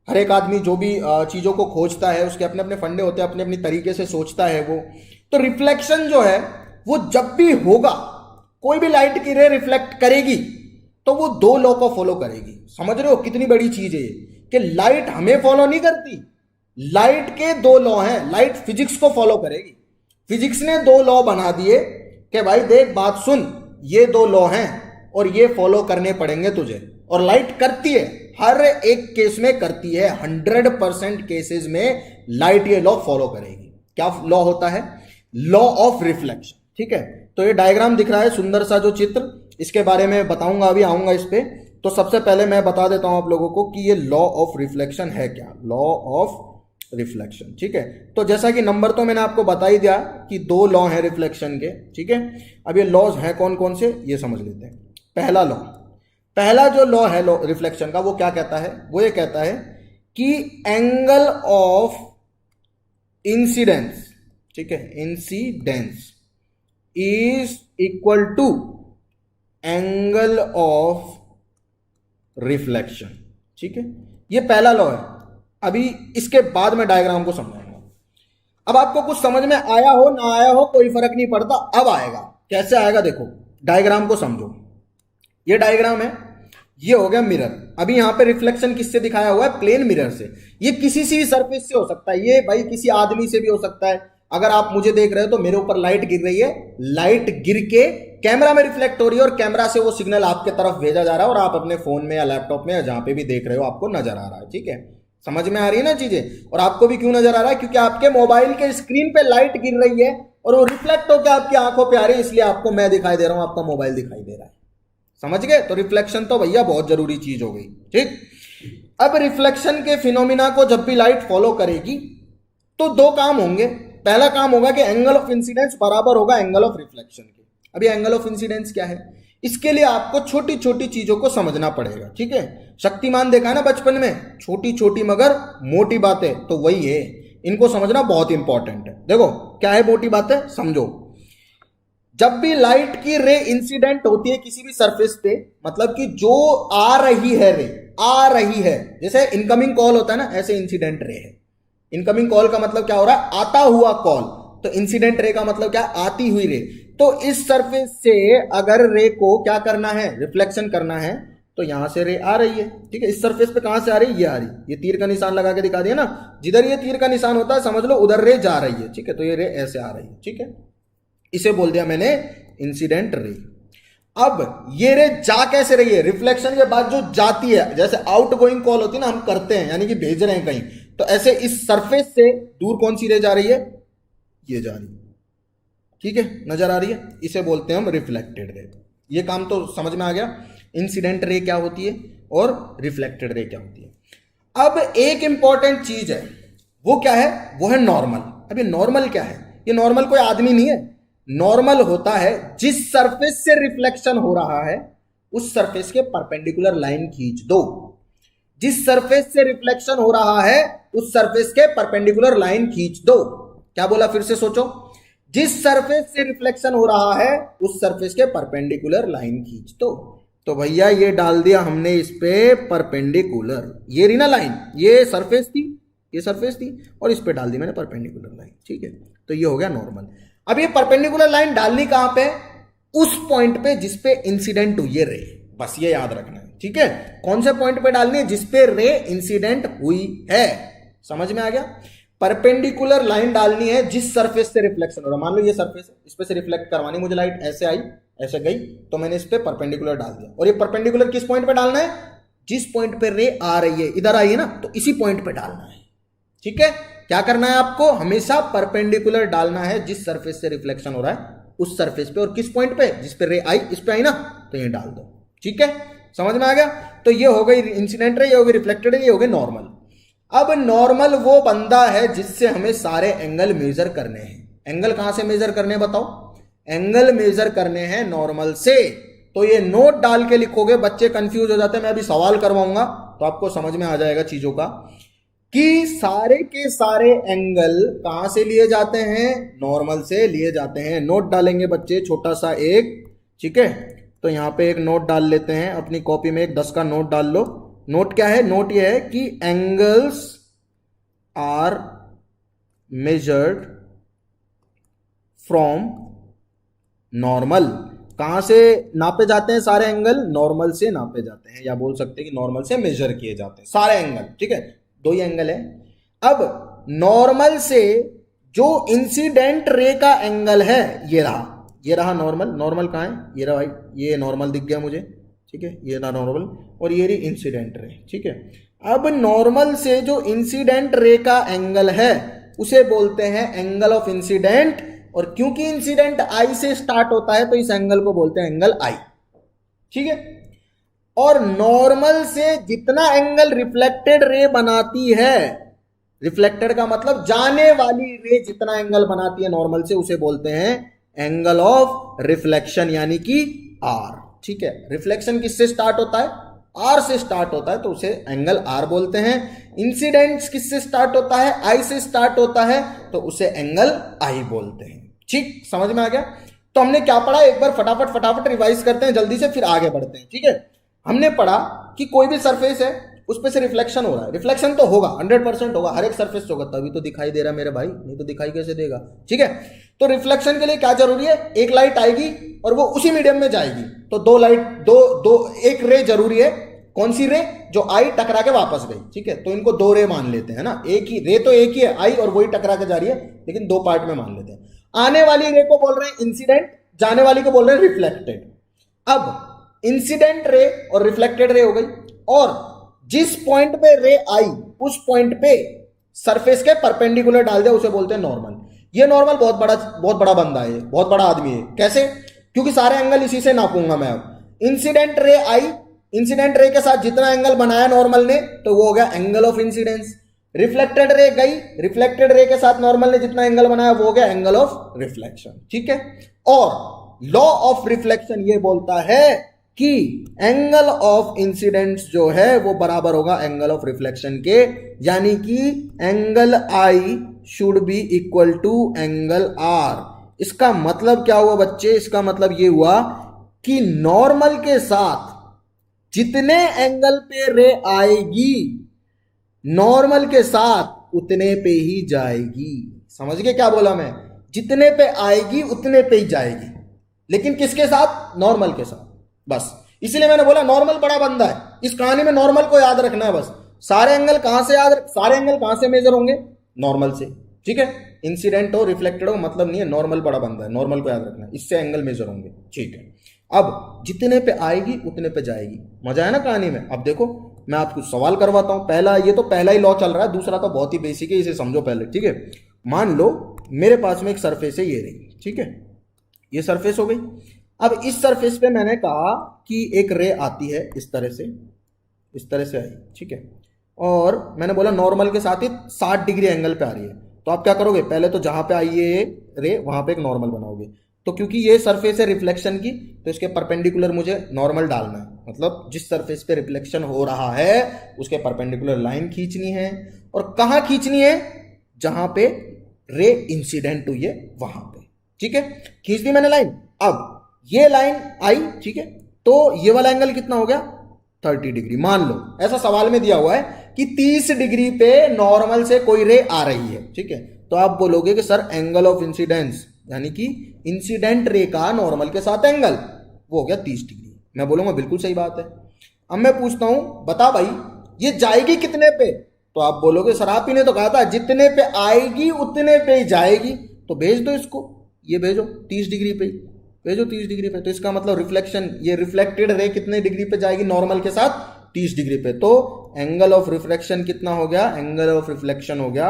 हर एक आदमी जो भी चीजों को खोजता है उसके अपने अपने फंडे होते हैं, अपने अपने तरीके से सोचता है वो। तो रिफ्लेक्शन जो है वो जब भी होगा, कोई भी लाइट की रे रिफ्लेक्ट करेगी तो वो दो लॉ को फॉलो करेगी। समझ रहे हो कितनी बड़ी चीज है कि लाइट हमें फॉलो नहीं करती, लाइट के दो लॉ हैं, लाइट फिजिक्स को फॉलो करेगी। फिजिक्स ने दो लॉ बना दिए कि भाई देख बात सुन, ये दो लॉ हैं और ये फॉलो करने पड़ेंगे तुझे, और लाइट करती है, हर एक केस में करती है, 100% केसेस में लाइट ये लॉ फॉलो करेगी। क्या लॉ होता है? लॉ ऑफ रिफ्लेक्शन, ठीक है। तो ये डायग्राम दिख रहा है सुंदर सा जो चित्र, इसके बारे में बताऊंगा, अभी आऊंगा इस पे। तो सबसे पहले मैं बता देता हूं आप लोगों को कि ये लॉ ऑफ रिफ्लेक्शन है क्या। Law of reflection. ठीक है, तो जैसा कि नंबर तो मैंने आपको बता ही दिया कि 2 लॉ हैं रिफ्लेक्शन के। ठीक है, अब ये लॉज हैं कौन कौन से ये समझ लेते हैं। पहला जो लॉ है लॉ रिफ्लेक्शन का, वो क्या कहता है, वो ये कहता है कि एंगल ऑफ इंसिडेंस, ठीक है, incidence is equal to angle of reflection. ठीक है, ये पहला लॉ है। अभी इसके बाद में डायग्राम को समझाऊंगा। अब आपको कुछ समझ में आया हो ना आया हो कोई फर्क नहीं पड़ता, अब आएगा। कैसे आएगा देखो, डायग्राम को समझो। ये डायग्राम है, ये हो गया मिरर। अभी यहां पे रिफ्लेक्शन किससे दिखाया हुआ है, प्लेन मिरर से। ये किसी से भी सरफेस से हो सकता है, ये भाई किसी आदमी से भी हो सकता है। अगर आप मुझे देख रहे हो तो मेरे ऊपर लाइट गिर रही है, लाइट गिर के कैमरा में रिफ्लेक्ट हो रही है और कैमरा से वो सिग्नल आपके तरफ भेजा जा रहा है और आप अपने फोन में या लैपटॉप में या जहां पे भी देख रहे हो आपको नजर आ रहा है। ठीक है, समझ में आ रही है ना चीजें। और आपको भी क्यों नजर आ रहा है, क्योंकि आपके मोबाइल के स्क्रीन पे लाइट गिर रही है और वो रिफ्लेक्ट होकर आपकी आंखों पे आ रही है, इसलिए आपको मैं दिखाई दे रहा हूं, आपका मोबाइल दिखाई दे रहा है। समझ गए, तो रिफ्लेक्शन तो भैया बहुत जरूरी चीज हो गई। ठीक, अब रिफ्लेक्शन के फिनोमिना को जब भी लाइट फॉलो करेगी तो 2 काम होंगे। पहला काम होगा कि एंगल ऑफ इंसिडेंस बराबर होगा एंगल ऑफ रिफ्लेक्शन के। अभी एंगल ऑफ इंसिडेंस क्या है, इसके लिए आपको छोटी छोटी चीजों को समझना पड़ेगा। ठीक है, शक्तिमान देखा ना बचपन में, छोटी छोटी मगर मोटी बातें, तो वही है, इनको समझना बहुत इंपॉर्टेंट है। देखो क्या है मोटी बातें, समझो। जब भी लाइट की रे इंसिडेंट होती है किसी भी सरफेस पे, मतलब कि जो आ रही है रे, आ रही है, जैसे इनकमिंग कॉल होता है ना, ऐसे इंसिडेंट रे है। इनकमिंग कॉल का मतलब क्या हो रहा है, आता हुआ कॉल। तो इंसिडेंट रे का मतलब क्या, आती हुई रे। तो इस सरफेस से अगर रे को क्या करना है, रिफ्लेक्शन करना है, तो यहां से रे आ रही है। ठीक है, इस सरफेस पे कहां से आ रही है, ये आ रही है। ये तीर का निशान लगा के दिखा दिया ना, जिधर ये तीर का निशान होता है समझ लो उधर रे जा रही है। ठीक है, तो ये रे ऐसे आ रही है। ठीक है, इसे बोल दिया मैंने इंसिडेंट रे। अब ये रे जा कैसे रही है, रिफ्लेक्शन के बाद जो जाती है, जैसे आउट गोइंग कॉल होती है ना, हम करते हैं यानी कि भेज रहे हैं कहीं, तो ऐसे इस सरफेस से दूर कौन सी रे जा रही है, ये जा रही है। ठीक है, नजर आ रही है, इसे बोलते हैं हम रिफ्लेक्टेड रे। ये काम तो समझ में आ गया, इंसिडेंट रे क्या होती है और रिफ्लेक्टेड रे क्या होती है। अब एक इंपॉर्टेंट चीज है, वो क्या है, वो है नॉर्मल। अब ये नॉर्मल क्या है, ये नॉर्मल कोई आदमी नहीं है। नॉर्मल होता है जिस सरफेस से रिफ्लेक्शन हो रहा है उस सरफेस के परपेंडिकुलर लाइन खींच दो। जिस सरफेस से रिफ्लेक्शन हो रहा है उस सरफेस के परपेंडिकुलर लाइन खींच दो। क्या बोला, फिर से सोचो। जिस सरफेस से रिफ्लेक्शन हो रहा है उस सरफेस के परपेंडिकुलर लाइन खींच दो। तो भैया ये डाल दिया हमने इस पे परपेंडिकुलर, ये रही ना लाइन, ये सरफेस थी, ये सरफेस थी, और इस पे डाल दी मैंने परपेंडिकुलर लाइन। ठीक है, तो ये हो गया नॉर्मल। अब ये परपेंडिकुलर लाइन डालनी कहां पे, उस पॉइंट पे जिस पे इंसिडेंट हुई है रे, बस ये याद रखना है। ठीक है, कौन से पॉइंट पे डालनी है, जिस पे रे इंसिडेंट हुई है। समझ में आ गया, परपेंडिकुलर लाइन डालनी है जिस सरफेस से रिफ्लेक्शन हो रहा है। मान लो ये सरफेस है, इस पे से रिफ्लेक्ट करवानी मुझे लाइट, ऐसे आई ऐसे गई, तो मैंने इस पे परपेंडिकुलर डाल दिया। और ये परपेंडिकुलर किस पॉइंट पे डालना है, जिस पॉइंट पे रे आ रही है, इधर आई है ना, तो इसी पॉइंट पे डालना है। ठीक है, क्या करना है आपको, हमेशा परपेंडिकुलर डालना है जिस सरफेस से रिफ्लेक्शन हो रहा है उस सरफेस पे, और किस पॉइंट पे, जिस पे रे आई, इस पे आई ना, तो ये डाल दो। ठीक है, समझ में आ गया। तो ये हो गई इंसिडेंट रे, ये हो गई रिफ्लेक्टेड रे, ये हो गई नॉर्मल। अब नॉर्मल वो बंदा है जिससे हमें सारे एंगल मेजर करने हैं। एंगल कहां से मेजर करने हैं बताओ, एंगल मेजर करने हैं नॉर्मल से। तो ये नोट डाल के लिखोगे, बच्चे कंफ्यूज हो जाते हैं, मैं अभी सवाल करवाऊंगा तो आपको समझ में आ जाएगा चीजों का, कि सारे के सारे एंगल कहां से लिए जाते हैं, नॉर्मल से लिए जाते हैं। नोट डालेंगे बच्चे छोटा सा एक, ठीक है, तो यहां पे एक नोट डाल लेते हैं, अपनी कॉपी में एक 10 का नोट डाल लो। नोट क्या है, नोट ये है कि angles are measured from normal. कहां से नापे जाते हैं सारे एंगल, नॉर्मल से नापे जाते हैं, या बोल सकते हैं कि नॉर्मल से मेजर किए जाते हैं सारे एंगल। ठीक है, 2 ही एंगल है। अब नॉर्मल से जो इंसिडेंट रे का एंगल है, ये रहा नॉर्मल। नॉर्मल कहां है, ये रहा भाई, ये नॉर्मल दिख गया मुझे। ठीक है, ये रहा नॉर्मल, और ये रही इंसिडेंट रे। ठीक है, अब नॉर्मल से जो इंसिडेंट रे का एंगल है उसे बोलते हैं एंगल ऑफ इंसिडेंट, और क्योंकि इंसिडेंट आई से स्टार्ट होता है तो इस एंगल को बोलते हैं एंगल आई। ठीक है, और नॉर्मल से जितना एंगल रिफ्लेक्टेड रे बनाती है रिफ्लेक्टेड का मतलब जाने वाली रे जितना एंगल बनाती है नॉर्मल से उसे बोलते हैं एंगल ऑफ रिफ्लेक्शन यानी कि आर। ठीक है, रिफ्लेक्शन किससे स्टार्ट होता है? आर से स्टार्ट होता है तो उसे एंगल आर बोलते हैं। इंसिडेंट्स किससे स्टार्ट होता है? आई से स्टार्ट होता है तो उसे एंगल आई बोलते हैं। ठीक, समझ में आ गया? तो हमने क्या पढ़ा, एक बार फटाफट रिवाइज करते हैं जल्दी से, फिर आगे बढ़ते हैं। ठीक है, हमने पढ़ा कि कोई भी सरफेस है उस पे से रिफ्लेक्शन हो रहा है। रिफ्लेक्शन तो होगा, 100% होगा, हर एक सरफेस से होगा, तभी तो दिखाई दे रहा है मेरे भाई, नहीं तो दिखाई कैसे देगा? ठीक है, तो रिफ्लेक्शन के लिए क्या जरूरी है? एक लाइट आएगी और वो उसी मीडियम में जाएगी, तो दो लाइट एक रे जरूरी है। कौन सी रे? जो आई टकरा के वापस गई। ठीक है, तो इनको दो रे मान लेते हैं ना, एक ही रे तो एक ही है आई, और वही टकरा के जा रही है, लेकिन दो पार्ट में मान लेते हैं। आने वाली रे को बोल रहे हैं इंसिडेंट, जाने वाली को बोल रहे हैं रिफ्लेक्टेड। अब इंसिडेंट रे और रिफ्लेक्टेड रे हो गई, और जिस पॉइंट पे रे आई उस पॉइंट पे सरफेस के परपेंडिकुलर डाल दिया उसे बोलते हैं नॉर्मल। ये नॉर्मल बहुत बड़ा बंदा है, बहुत बड़ा आदमी है। कैसे? क्योंकि सारे एंगल इसी से नापूंगा मैं। अब इंसिडेंट रे आई, इंसिडेंट रे के साथ जितना एंगल बनाया नॉर्मल ने तो वो हो गया angle of incidence. Reflected ray गई, रिफ्लेक्टेड रे के साथ नॉर्मल ने जितना एंगल बनाया वो हो गया एंगल ऑफ रिफ्लेक्शन। ठीक है, और लॉ ऑफ रिफ्लेक्शन ये बोलता है कि एंगल ऑफ इंसिडेंस जो है वो बराबर होगा एंगल ऑफ रिफ्लेक्शन के, यानी कि angle I should be equal to angle R. इसका मतलब क्या हुआ बच्चे? इसका मतलब ये हुआ कि नॉर्मल के साथ जितने एंगल पे रे आएगी नॉर्मल के साथ उतने पे ही जाएगी। समझ गए क्या बोला मैं? जितने पे आएगी उतने पे ही जाएगी, लेकिन किसके साथ? नॉर्मल के साथ। बस इसीलिए मैंने बोला नॉर्मल बड़ा बंदा है। इस कहानी में नॉर्मल को याद रखना है बस। सारे एंगल कहां से मेजर होंगे? नॉर्मल से। ठीक है, इंसिडेंट हो रिफ्लेक्टेड हो मतलब नहीं है, नॉर्मल बड़ा बंदा है, नॉर्मल को याद रखना है, इससे एंगल मेजर होंगे। ठीक है, अब जितने पे आएगी उतने पे जाएगी। मजा है ना कहानी में? अब देखो मैं आपको सवाल करवाता हूं। पहला, ये तो पहला ही लॉ चल रहा है, दूसरा तो बहुत ही बेसिक है, इसे समझो पहले। ठीक है, मान लो मेरे पास में एक सरफेस है, ये रही। ठीक है, ये सरफेस हो गई। अब इस सरफेस पे मैंने कहा कि एक रे आती है इस तरह से आई। ठीक है, और मैंने बोला नॉर्मल के साथ ही 60 डिग्री एंगल पे आ रही है। तो आप क्या करोगे? पहले तो जहां पे आई है रे वहां पे एक नॉर्मल बनाओगे। तो क्योंकि ये सरफेस है रिफ्लेक्शन की तो इसके परपेंडिकुलर मुझे नॉर्मल डालना है, मतलब जिस सरफेस पे रिफ्लेक्शन हो रहा है उसके परपेंडिकुलर लाइन खींचनी है। और कहां खींचनी है? जहां पे रे इंसिडेंट हुई है वहां पे। ठीक है, खींच दी मैंने लाइन। अब ये लाइन आई, ठीक है, तो ये वाला एंगल कितना हो गया? 30 डिग्री। मान लो ऐसा सवाल में दिया हुआ है कि 30 डिग्री पे नॉर्मल से कोई रे आ रही है। ठीक है, तो आप बोलोगे कि सर एंगल ऑफ इंसिडेंस यानी कि इंसिडेंट रे का नॉर्मल के साथ एंगल वो हो गया 30 डिग्री। मैं बोलूंगा बिल्कुल सही बात है। अब मैं पूछता हूं बता भाई ये जाएगी कितने पे? तो आप बोलोगे सर आप ही ने तो कहा था जितने पे आएगी उतने पे ही जाएगी। तो भेज दो इसको, ये भेजो 30 डिग्री पे, भेजो 30 डिग्री पे। तो इसका मतलब रिफ्लेक्शन, ये रिफ्लेक्टेड रे कितने डिग्री पे जाएगी नॉर्मल के साथ? 30 डिग्री पे। तो एंगल ऑफ रिफ्लेक्शन कितना हो गया? एंगल ऑफ रिफ्लेक्शन हो गया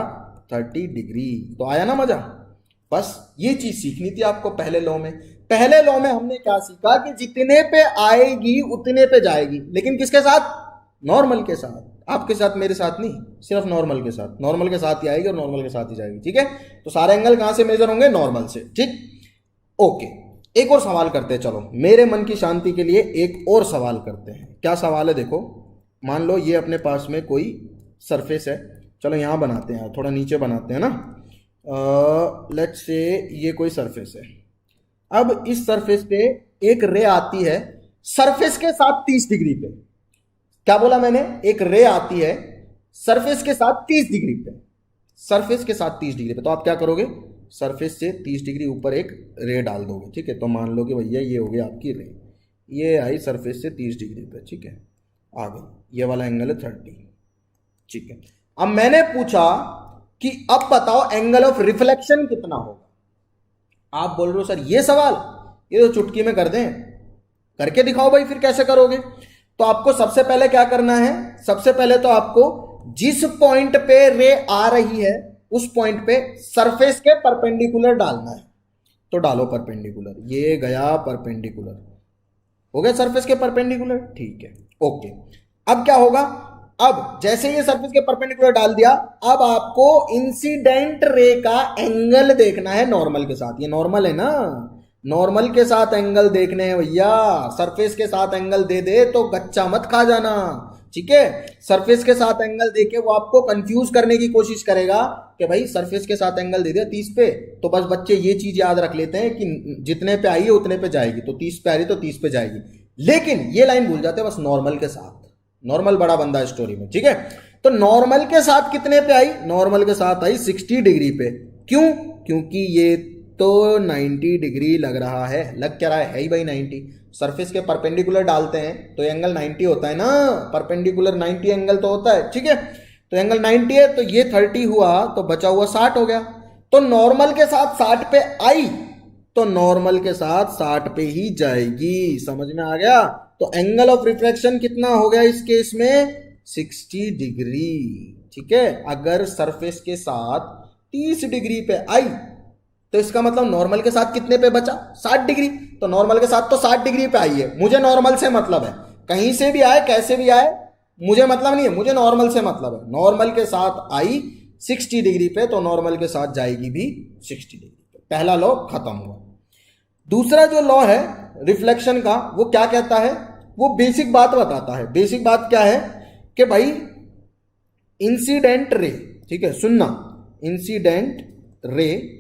30 डिग्री। तो आया ना मजा? बस ये चीज सीखनी थी आपको पहले लॉ में। पहले लॉ में हमने क्या सीखा कि जितने पे आएगी उतने पे जाएगी, लेकिन किसके साथ? नॉर्मल के साथ। आपके साथ, मेरे साथ नहीं, सिर्फ नॉर्मल के साथ। नॉर्मल के साथ ही आएगी और नॉर्मल के साथ ही जाएगी। ठीक है, तो सारे एंगल कहां से मेजर होंगे? नॉर्मल से। ठीक, ओके, एक और सवाल करते हैं। चलो मेरे मन की शांति के लिए एक और सवाल करते हैं। क्या सवाल है? देखो मान लो ये अपने पास में कोई सरफेस है, चलो यहां बनाते हैं, थोड़ा नीचे बनाते हैं ना। लेट्स से ये कोई सरफेस है। अब इस सरफेस पे एक रे आती है सरफेस के साथ 30 डिग्री पे। क्या बोला मैंने? एक रे आती है सरफेस के साथ 30 डिग्री पे, सरफेस के साथ 30 डिग्री पे। तो आप क्या करोगे? सरफेस से 30 डिग्री ऊपर एक रे डाल दोगे। ठीक है, तो मान लो कि भैया ये हो गई आपकी रे, ये आई सरफेस से 30 डिग्री पे। ठीक है, आ गई, ये वाला एंगल है 30। ठीक है, अब मैंने पूछा कि अब बताओ एंगल ऑफ रिफ्लेक्शन कितना होगा। आप बोल रहे हो सर ये सवाल, ये तो चुटकी में कर दें, करके दिखाओ भाई। फिर कैसे करोगे? तो आपको सबसे पहले क्या करना है? सबसे पहले तो आपको जिस पॉइंट पे रे आ रही है उस पॉइंट पे सरफेस के परपेंडिकुलर डालना है। तो डालो परपेंडिकुलर, ये गया परपेंडिकुलर, हो गया सरफेस के परपेंडिकुलर। ठीक है, ओके। अब क्या होगा? अब जैसे ये सरफेस के परपेंडिकुलर डाल दिया, अब आपको इंसिडेंट रे का एंगल देखना है नॉर्मल के साथ। ये नॉर्मल है ना, नॉर्मल के साथ एंगल देखने हैं भैया। सरफेस के साथ एंगल दे दे तो गच्चा मत खा जाना, ठीक है। सरफेस के साथ एंगल देके वो आपको कंफ्यूज करने की कोशिश करेगा कि भाई सरफेस के साथ एंगल दे दिया 30 पे, तो बस बच्चे ये चीज याद रख लेते हैं कि जितने पे आई है उतने पे जाएगी, तो 30 पे आ रही तो 30 पे जाएगी। लेकिन ये लाइन भूल जाते हैं बस नॉर्मल के साथ। नॉर्मल बड़ा बंदा है स्टोरी में, ठीक है। तो नॉर्मल के साथ कितने पे आई? नॉर्मल के साथ आई 60 डिग्री पे। क्यों? क्योंकि ये तो 90 डिग्री लग रहा है। लग क्या रहा है ही भाई 90। सरफेस के परपेंडिकुलर डालते हैं तो एंगल 90 होता है ना, परपेंडिकुलर 90 एंगल तो होता है, ठीक है। तो एंगल 90 है, तो ये 30 हुआ तो बचा हुआ 60 हो गया। तो नॉर्मल के साथ 60 पे आई तो नॉर्मल के साथ 60 पे ही जाएगी। समझ में आ गया? तो एंगल ऑफ रिफ्लेक्शन कितना हो गया इस केस में? 60 डिग्री, ठीक है। अगर सरफेस के साथ 30 डिग्री पे आई तो इसका मतलब नॉर्मल के साथ कितने पे बचा? 60 डिग्री। तो नॉर्मल के साथ तो 60 डिग्री पे आई है, मुझे नॉर्मल से मतलब है। कहीं से भी आए कैसे भी आए मुझे मतलब नहीं है, मुझे नॉर्मल से मतलब है। नॉर्मल के साथ आई 60 डिग्री पे तो नॉर्मल के साथ जाएगी भी 60 डिग्री पे। पहला लॉ खत्म हुआ। दूसरा जो लॉ है रिफ्लेक्शन का, वो क्या कहता है? वो बेसिक बात बताता है। बेसिक बात क्या है कि भाई इंसिडेंट रे, ठीक है, सुनना, इंसिडेंट रे,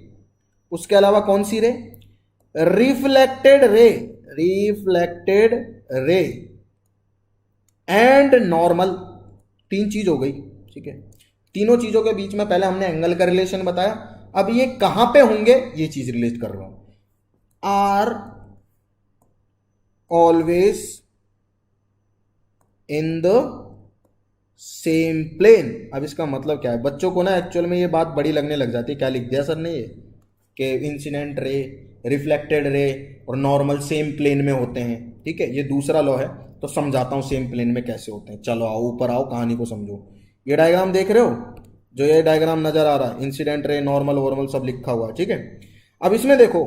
उसके अलावा कौन सी रे? Reflected ray, reflected ray and normal. तीन चीज हो गई, ठीक है। तीनों चीजों के बीच में पहले हमने एंगल का रिलेशन बताया, अब ये कहां पे होंगे ये चीज रिलेट कर रहा हूं। Are always in the same plane. अब इसका मतलब क्या है? बच्चों को ना एक्चुअल में ये बात बड़ी लगने लग जाती है। क्या लिख दिया सर ने ये कि इंसिडेंट रे, रिफ्लेक्टेड रे और नॉर्मल सेम प्लेन में होते हैं, ठीक है। ये दूसरा लॉ है, तो समझाता हूं सेम प्लेन में कैसे होते हैं। चलो आओ ऊपर आओ, कहानी को समझो। ये डायग्राम देख रहे हो, जो ये डायग्राम नजर आ रहा है, इंसिडेंट रे, नॉर्मल, वॉर्मल सब लिखा हुआ है, ठीक है। अब इसमें देखो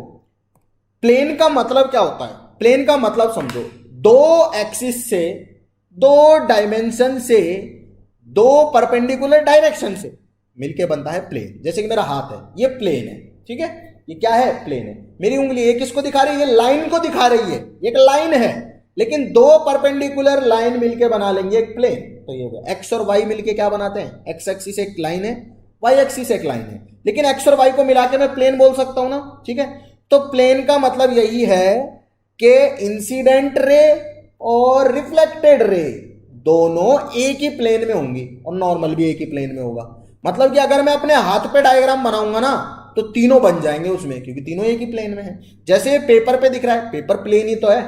प्लेन का मतलब क्या होता है। प्लेन का मतलब समझो, दो एक्सिस से, दो डायमेंशन से, दो परपेंडिकुलर डायरेक्शन से मिलके बनता है प्लेन। जैसे कि मेरा हाथ है, ये प्लेन है, ठीक है। ये क्या है? प्लेन है। मेरी उंगली ये किसको दिखा रही है? ये लाइन को दिखा रही है। एक लाइन है, लेकिन दो परपेंडिकुलर लाइन मिलके बना लेंगे एक प्लेन। तो ये हो गया। एक्स और वाई मिलके क्या बनाते हैं? एक्स एक्सिस एक लाइन है, वाई एक्सिस एक लाइन है, लेकिन एक्स और वाई को मिला के मैं प्लेन बोल सकता हूं ना, ठीक है। तो प्लेन का मतलब यही है कि इंसिडेंट रे और रिफ्लेक्टेड रे दोनों एक ही प्लेन में होंगी और नॉर्मल भी एक ही प्लेन में होगा। मतलब कि अगर मैं अपने हाथ पे डायग्राम बनाऊंगा ना तो तीनों बन जाएंगे उसमें, क्योंकि तीनों एक ही प्लेन में है। जैसे पेपर पे दिख रहा है, पेपर प्लेन ही तो है।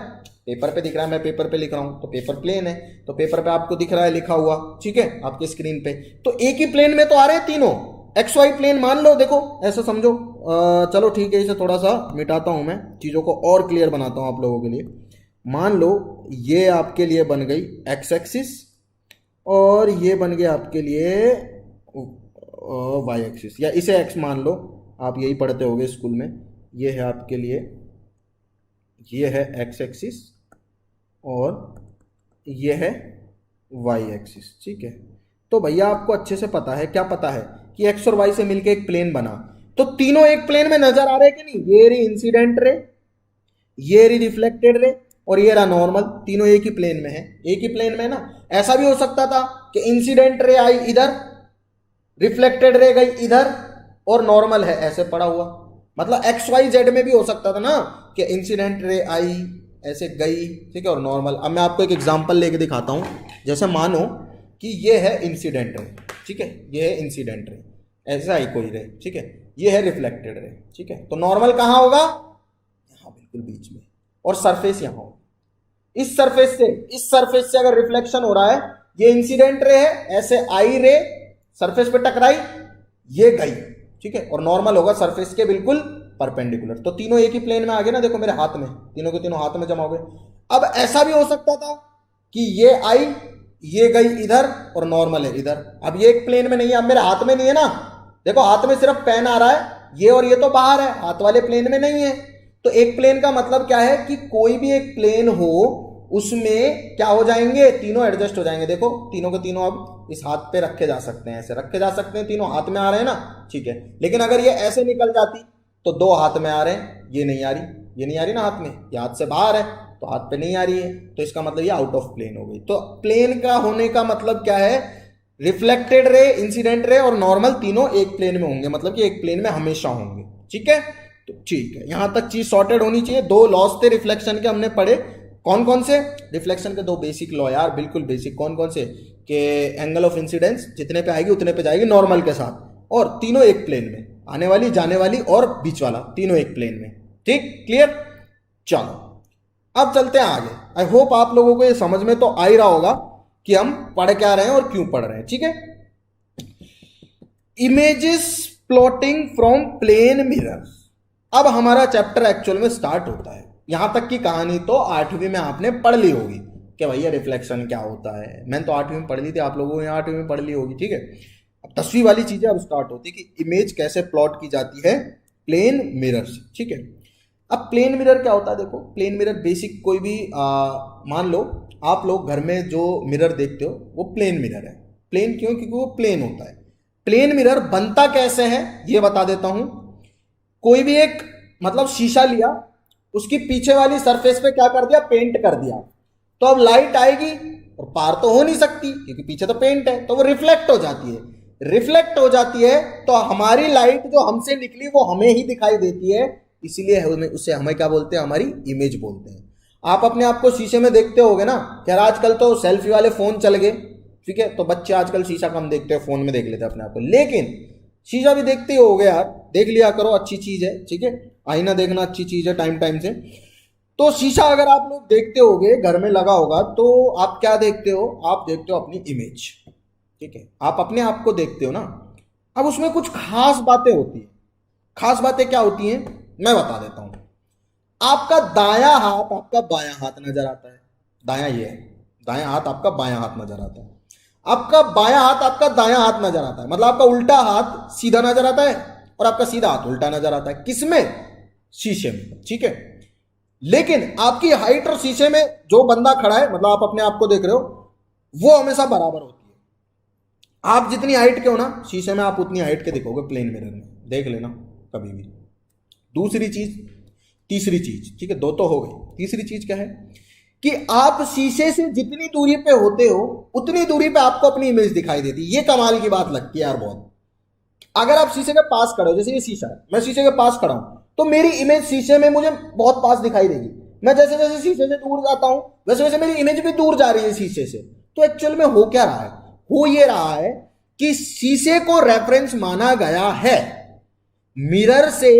पेपर पे दिख रहा है, मैं पेपर पे लिख रहा हूं तो पेपर प्लेन है, तो पेपर पे आपको दिख रहा है लिखा हुआ, ठीक है, आपके स्क्रीन पे। तो एक ही प्लेन में तो आ रहे हैं तीनों। एक्स वाई प्लेन मान लो, देखो ऐसा समझो। चलो ठीक है, इसे थोड़ा सा मिटाता हूं मैं, चीजों को और क्लियर बनाता हूं आप लोगों के लिए। मान लो ये आपके लिए बन गई एक्स एक्सिस और ये बन गया आपके लिए वाई एक्सिस, या इसे एक्स मान लो, आप यही पढ़ते होगे स्कूल में। ये है आपके लिए, ये है एक्स एक्सिस और ये है वाई एक्सिस, ठीक है। तो भैया आपको अच्छे से पता है, क्या पता है कि एक्स और वाई से मिलके एक प्लेन बना, तो तीनों एक प्लेन में नजर आ रहे हैं कि नहीं? ये रही इंसिडेंट रे, ये रही रिफ्लेक्टेड रे और ये रहा नॉर्मल, तीनों एक ही प्लेन में है। एक ही प्लेन में ना। ऐसा भी हो सकता था कि इंसिडेंट रे आई इधर, रिफ्लेक्टेड रे गई इधर और नॉर्मल है ऐसे पड़ा हुआ। मतलब एक्स वाई जेड में भी हो सकता था ना कि इंसिडेंट रे आई ऐसे गई, ठीक है, और नॉर्मल। अब मैं आपको एक एग्जांपल लेके दिखाता हूं। जैसे मानो कि ये है इंसिडेंट रे, ठीक है, ये है इंसिडेंट रे, ऐसा ही कोई रे, ठीक है, ये है रिफ्लेक्टेड रे, ठीक है। तो नॉर्मल कहां होगा? यहां बिल्कुल बीच में, और सरफेस यहां होगा। इस सरफेस से अगर रिफ्लेक्शन हो रहा है, ये इंसिडेंट रे है, ऐसे आई रे सरफेस पे टकराई, ये गई, ठीक है, और नॉर्मल होगा सरफेस के बिल्कुल परपेंडिकुलर। तो तीनों एक ही प्लेन में आ गए ना, देखो मेरे हाथ में, तीनों के तीनों हाथ में जमा हो गए। अब ऐसा भी हो सकता था कि ये आई, ये गई इधर और नॉर्मल है इधर। अब ये एक प्लेन में नहीं है, अब मेरे हाथ में नहीं है ना, देखो हाथ में सिर्फ पेन आ रहा है, ये और ये तो बाहर है, हाथ वाले प्लेन में नहीं है। तो एक प्लेन का मतलब क्या है कि कोई भी एक प्लेन हो उसमें क्या हो जाएंगे, तीनों एडजस्ट हो जाएंगे। देखो तीनों के तीनों अब इस हाथ पे रखे जा सकते हैं, ऐसे रखे जा सकते हैं, तीनों हाथ में आ रहे हैं ना, ठीक है। लेकिन अगर ये ऐसे निकल जाती तो दो हाथ में आ रहे हैं, ये नहीं आ रही, ये नहीं आ रही ना हाथ में, ये हाथ से बाहर है तो हाथ पे नहीं आ रही है, तो इसका मतलब ये आउट ऑफ प्लेन हो गई। तो प्लेन का होने का मतलब क्या है, रिफ्लेक्टेड रे, इंसिडेंट रे और नॉर्मल तीनों एक प्लेन में होंगे, मतलब कि एक प्लेन में हमेशा होंगे, ठीक है। तो ठीक है, यहां तक चीज सॉर्टेड होनी चाहिए। दो लॉस थे रिफ्लेक्शन के हमने पढ़े, कौन कौन से, रिफ्लेक्शन के दो बेसिक लॉ यार, बिल्कुल बेसिक, कौन कौन से, कि एंगल ऑफ इंसिडेंस जितने पे आएगी उतने पे जाएगी नॉर्मल के साथ, और तीनों एक प्लेन में, आने वाली जाने वाली और बीच वाला तीनों एक प्लेन में, ठीक, क्लियर। चलो अब चलते हैं आगे। आई होप आप लोगों को ये समझ में तो आ ही रहा होगा कि हम पढ़ क्या रहे हैं और क्यों पढ़ रहे हैं, ठीक है। Images plotting from plane mirror, अब हमारा चैप्टर एक्चुअल में स्टार्ट होता है। यहां तक की कहानी तो 8वीं में आपने पढ़ ली होगी कि भैया रिफ्लेक्शन क्या होता है, मैंने तो 8वीं में पढ़ ली थी, आप लोगों ने 8वीं में पढ़ ली होगी, ठीक है। अब 10वीं वाली चीजें अब स्टार्ट होती है कि इमेज कैसे प्लॉट की जाती है प्लेन मिरर से, ठीक है। अब प्लेन मिरर क्या होता है, देखो प्लेन मिरर बेसिक कोई भी मान लो आप लोग घर में जो मिरर देखते हो वो प्लेन मिरर है। प्लेन क्यों, क्योंकि वो प्लेन होता है। प्लेन मिरर बनता कैसे है ये बता देता हूं। कोई भी एक मतलब शीशा लिया, उसकी पीछे वाली सरफेस पे क्या कर दिया, पेंट कर दिया, तो अब लाइट आएगी और पार तो हो नहीं सकती क्योंकि पीछे तो पेंट है, तो वो रिफ्लेक्ट हो जाती है। रिफ्लेक्ट हो जाती है तो हमारी लाइट जो हमसे निकली वो हमें ही दिखाई देती है, इसीलिए उसे हमें क्या बोलते हैं, हमारी इमेज बोलते हैं। आप अपने आप को शीशे में देखते होगे ना, खैर आजकल तो सेल्फी वाले फोन चल गए, ठीक है, तो बच्चे आजकल शीशा कम देखते हैं, फोन में देख लेते हैं अपने आप को, लेकिन शीशा भी देखते ही होगे यार, देख लिया करो, अच्छी चीज है, ठीक है, आईना देखना अच्छी चीज है टाइम टाइम से। तो शीशा अगर आप लोग देखते होगे, घर में लगा होगा, तो आप क्या देखते हो, आप देखते हो अपनी इमेज, ठीक है, आप अपने आप को देखते हो ना। अब उसमें कुछ खास बातें होती है। खास बातें क्या होती हैं मैं बता देता हूं। आपका दायां हाथ आपका बायां हाथ नजर आता है, दायां ये है, दायां हाथ आपका बायां हाथ नजर आता है, आपका बायां हाथ आपका दायां हाथ नजर आता है, मतलब आपका उल्टा हाथ सीधा नजर आता है और आपका सीधा हाथ उल्टा नजर आता है। किसमें, शीशे में, ठीक है। लेकिन आपकी हाइट और शीशे में जो बंदा खड़ा है, मतलब आप अपने आप को देख रहे हो, वो हमेशा बराबर होती है। आप जितनी हाइट के हो ना, शीशे में आप उतनी हाइट के दिखोगे प्लेन मिरर में, देख लेना कभी भी। दूसरी चीज, तीसरी चीज, ठीक है, दो तो हो गई, तीसरी चीज क्या है कि आप शीशे से जितनी दूरी पे होते हो उतनी दूरी पे आपको अपनी इमेज दिखाई देती है। ये कमाल की बात लगती है यार बहुत। अगर आप शीशे के पास खड़े हो, जैसे ये शीशा है, मैं शीशे के पास खड़ा हूं, तो मेरी इमेज शीशे में मुझे बहुत पास दिखाई देगी। मैं जैसे जैसे शीशे से दूर जाता हूं वैसे वैसे मेरी इमेज भी दूर जा रही है शीशे से। तो एक्चुअल में हो क्या रहा है, हो ये रहा है कि शीशे को रेफरेंस माना गया है, मिरर से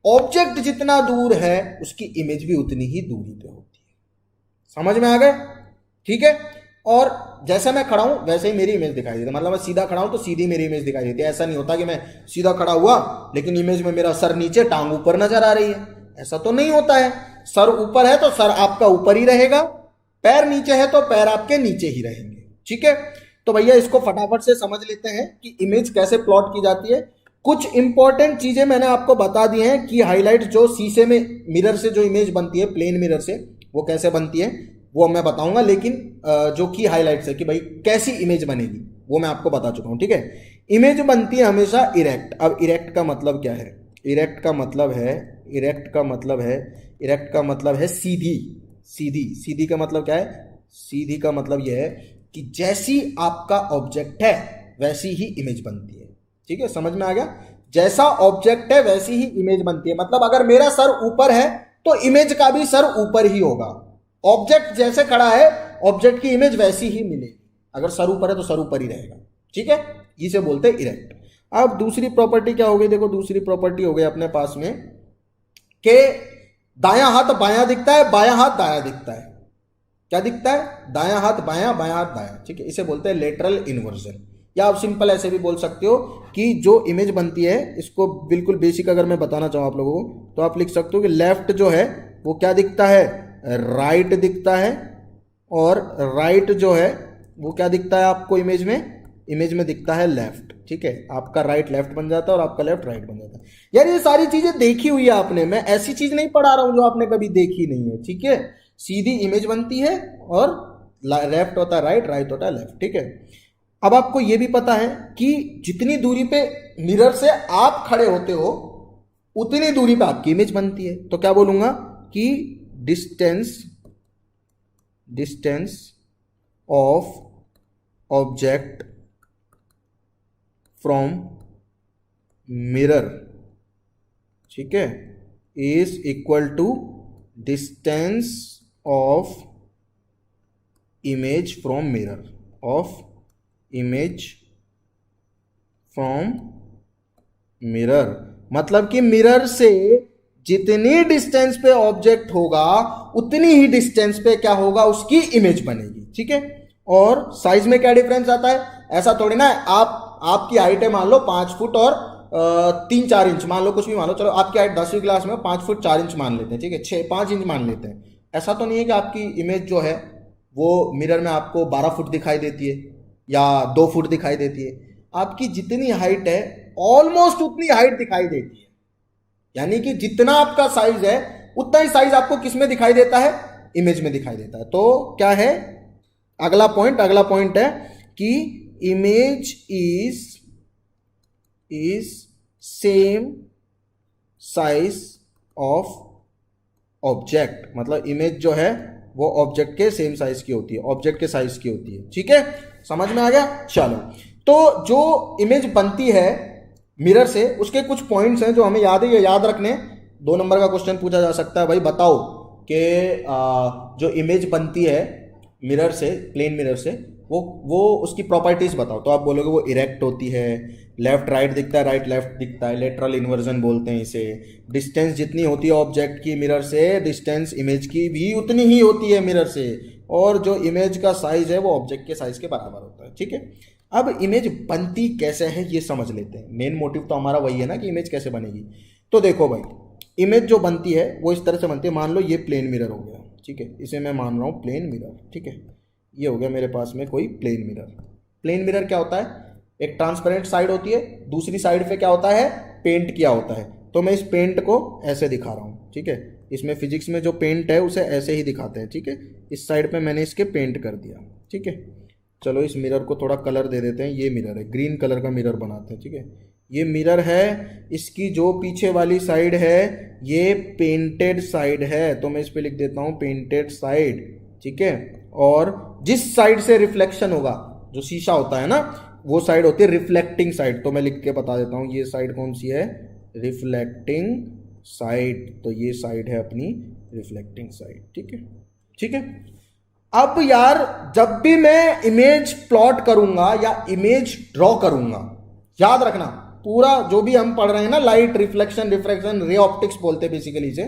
ऑब्जेक्ट जितना दूर है उसकी इमेज भी उतनी ही दूरी पे होती है। समझ में आ गए, ठीक है। और जैसे मैं खड़ा हूं वैसे ही मेरी इमेज दिखाई देती है, मतलब मैं सीधा खड़ा हूं तो सीधी मेरी इमेज दिखाई देती है। ऐसा नहीं होता कि मैं सीधा खड़ा हुआ लेकिन इमेज में मेरा सर नीचे टांग ऊपर नजर आ रही है, ऐसा तो नहीं होता है। सर ऊपर है तो सर आपका ऊपर ही रहेगा, पैर नीचे है तो पैर आपके नीचे ही रहेंगे, ठीक है। तो भैया इसको फटाफट से समझ लेते हैं कि इमेज कैसे प्लॉट की जाती है। कुछ इंपॉर्टेंट चीजें मैंने आपको बता दी हैं कि हाईलाइट जो शीशे में मिरर से जो इमेज बनती है प्लेन मिरर से, वो कैसे बनती है वो मैं बताऊंगा, लेकिन जो की हाईलाइट्स है कि भाई कैसी इमेज बनेगी वो मैं आपको बता चुका हूं, ठीक है। इमेज बनती है हमेशा इरेक्ट। अब इरेक्ट का मतलब क्या है, इरेक्ट का मतलब है सीधी। सीधी, सीधी का मतलब क्या है, सीधी का मतलब यह है कि जैसी आपका ऑब्जेक्ट है वैसी ही इमेज बनती है, ठीक है, समझ में आ गया। जैसा ऑब्जेक्ट है वैसी ही इमेज बनती है, मतलब अगर मेरा सर ऊपर है तो इमेज का भी सर ऊपर ही होगा। ऑब्जेक्ट जैसे खड़ा है ऑब्जेक्ट की इमेज वैसी ही मिलेगी, अगर सर ऊपर है तो सर ऊपर ही रहेगा, ठीक है। इसे बोलते हैं इरेक्ट। अब दूसरी प्रॉपर्टी क्या हो गई, देखो दूसरी प्रॉपर्टी हो गई अपने पास में कि दायां हाथ बायां दिखता है, बायां हाथ दायां दिखता है। क्या दिखता है, दायां हाथ बायां, बायां हाथ दायां, ठीक है। इसे बोलते हैं लेटरल इन्वर्जन, या आप सिंपल ऐसे भी बोल सकते हो कि जो इमेज बनती है, इसको बिल्कुल बेसिक अगर मैं बताना चाहूँ आप लोगों को तो आप लिख सकते हो कि लेफ्ट जो है वो क्या दिखता है, राइट दिखता है, और राइट जो है वो क्या दिखता है आपको इमेज में दिखता है लेफ्ट, ठीक है। आपका राइट लेफ्ट बन जाता है और आपका लेफ्ट राइट बन जाता है। यार ये सारी चीजें देखी हुई है आपने, मैं ऐसी चीज नहीं पढ़ा रहा हूं जो आपने कभी देखी नहीं है, ठीक है। सीधी इमेज बनती है और लेफ्ट होता है राइट, राइट होता है लेफ्ट, ठीक है। अब आपको यह भी पता है कि जितनी दूरी पे मिरर से आप खड़े होते हो उतनी दूरी पे आपकी इमेज बनती है। तो क्या बोलूंगा कि distance of object from mirror, ठीक है, is equal to distance of image from mirror, of image from mirror. मतलब कि मिरर से जितनी डिस्टेंस पे ऑब्जेक्ट होगा उतनी ही डिस्टेंस पे क्या होगा, उसकी इमेज बनेगी, ठीक है। और साइज में क्या डिफरेंस आता है, ऐसा थोड़ी ना है आपकी हाइट है मान लो 5 फुट और 3-4 इंच, मान लो कुछ भी मान लो, चलो आपकी हाइट 10वीं क्लास में 5 फुट 4 इंच मान लेते हैं, ठीक है, 5 इंच मान लेते हैं। ऐसा तो नहीं है कि आपकी इमेज जो है वो मिरर में आपको 12 फुट दिखाई देती है या 2 फुट दिखाई देती है। आपकी जितनी हाइट है ऑलमोस्ट उतनी हाइट दिखाई देती है, यानी कि जितना आपका साइज है उतना ही साइज आपको किस में दिखाई देता है, इमेज में दिखाई देता है। तो क्या है अगला पॉइंट है कि image is same size of object, मतलब इमेज जो है वो ऑब्जेक्ट के सेम साइज की होती है, ऑब्जेक्ट के साइज की होती है, ठीक है, समझ में आ गया। चलो, तो जो इमेज बनती है मिरर से उसके कुछ पॉइंट्स हैं जो हमें याद रखने। 2 नंबर का क्वेश्चन पूछा जा सकता है, भाई बताओ कि जो इमेज बनती है मिरर से, प्लेन मिरर से, वो उसकी प्रॉपर्टीज बताओ। तो आप बोलोगे वो इरेक्ट होती है, लेफ्ट राइट दिखता है, राइट लेफ्ट दिखता है, लेटरल इन्वर्जन बोलते हैं इसे। डिस्टेंस जितनी होती है ऑब्जेक्ट की मिरर से, डिस्टेंस इमेज की भी उतनी ही होती है मिरर से, और जो इमेज का साइज है वो ऑब्जेक्ट के साइज के बराबर होता है, ठीक है। अब इमेज बनती कैसे है ये समझ लेते हैं। मेन मोटिव तो हमारा वही है ना कि इमेज कैसे बनेगी। तो देखो भाई, इमेज जो बनती है वो इस तरह से बनती है। मान लो ये प्लेन मिरर हो गया, ठीक है, इसे मैं मान रहा हूँ प्लेन मिरर, ठीक है। ये हो गया मेरे पास में कोई प्लेन मिरर। प्लेन मिरर क्या होता है, एक ट्रांसपेरेंट साइड होती है, दूसरी साइड पे क्या होता है, पेंट किया होता है। तो मैं इस पेंट को ऐसे दिखा रहा हूँ, ठीक है। इसमें फिजिक्स में जो पेंट है उसे ऐसे ही दिखाते हैं, ठीक है। इस साइड पे मैंने इसके पेंट कर दिया, ठीक है। चलो इस मिरर को थोड़ा कलर दे देते हैं। ये मिरर है, ग्रीन कलर का मिरर बनाते हैं, ठीक है। ये मिरर है, इसकी जो पीछे वाली साइड है ये पेंटेड साइड है, तो मैं इस पे लिख देता हूँ पेंटेड साइड, ठीक है। और जिस साइड से रिफ्लेक्शन होगा, जो शीशा होता है ना, वो साइड होती है रिफ्लेक्टिंग साइड। तो मैं लिख के बता देता हूँ, ये साइड कौन सी है, रिफ्लेक्टिंग साइड। तो ये साइड है अपनी रिफ्लेक्टिंग साइड, ठीक है, ठीक है। अब यार जब भी मैं इमेज प्लॉट करूंगा या इमेज ड्रॉ करूंगा, याद रखना पूरा जो भी हम पढ़ रहे हैं ना, light, reflection, refraction, ray optics बोलते हैं बेसिकली इसे,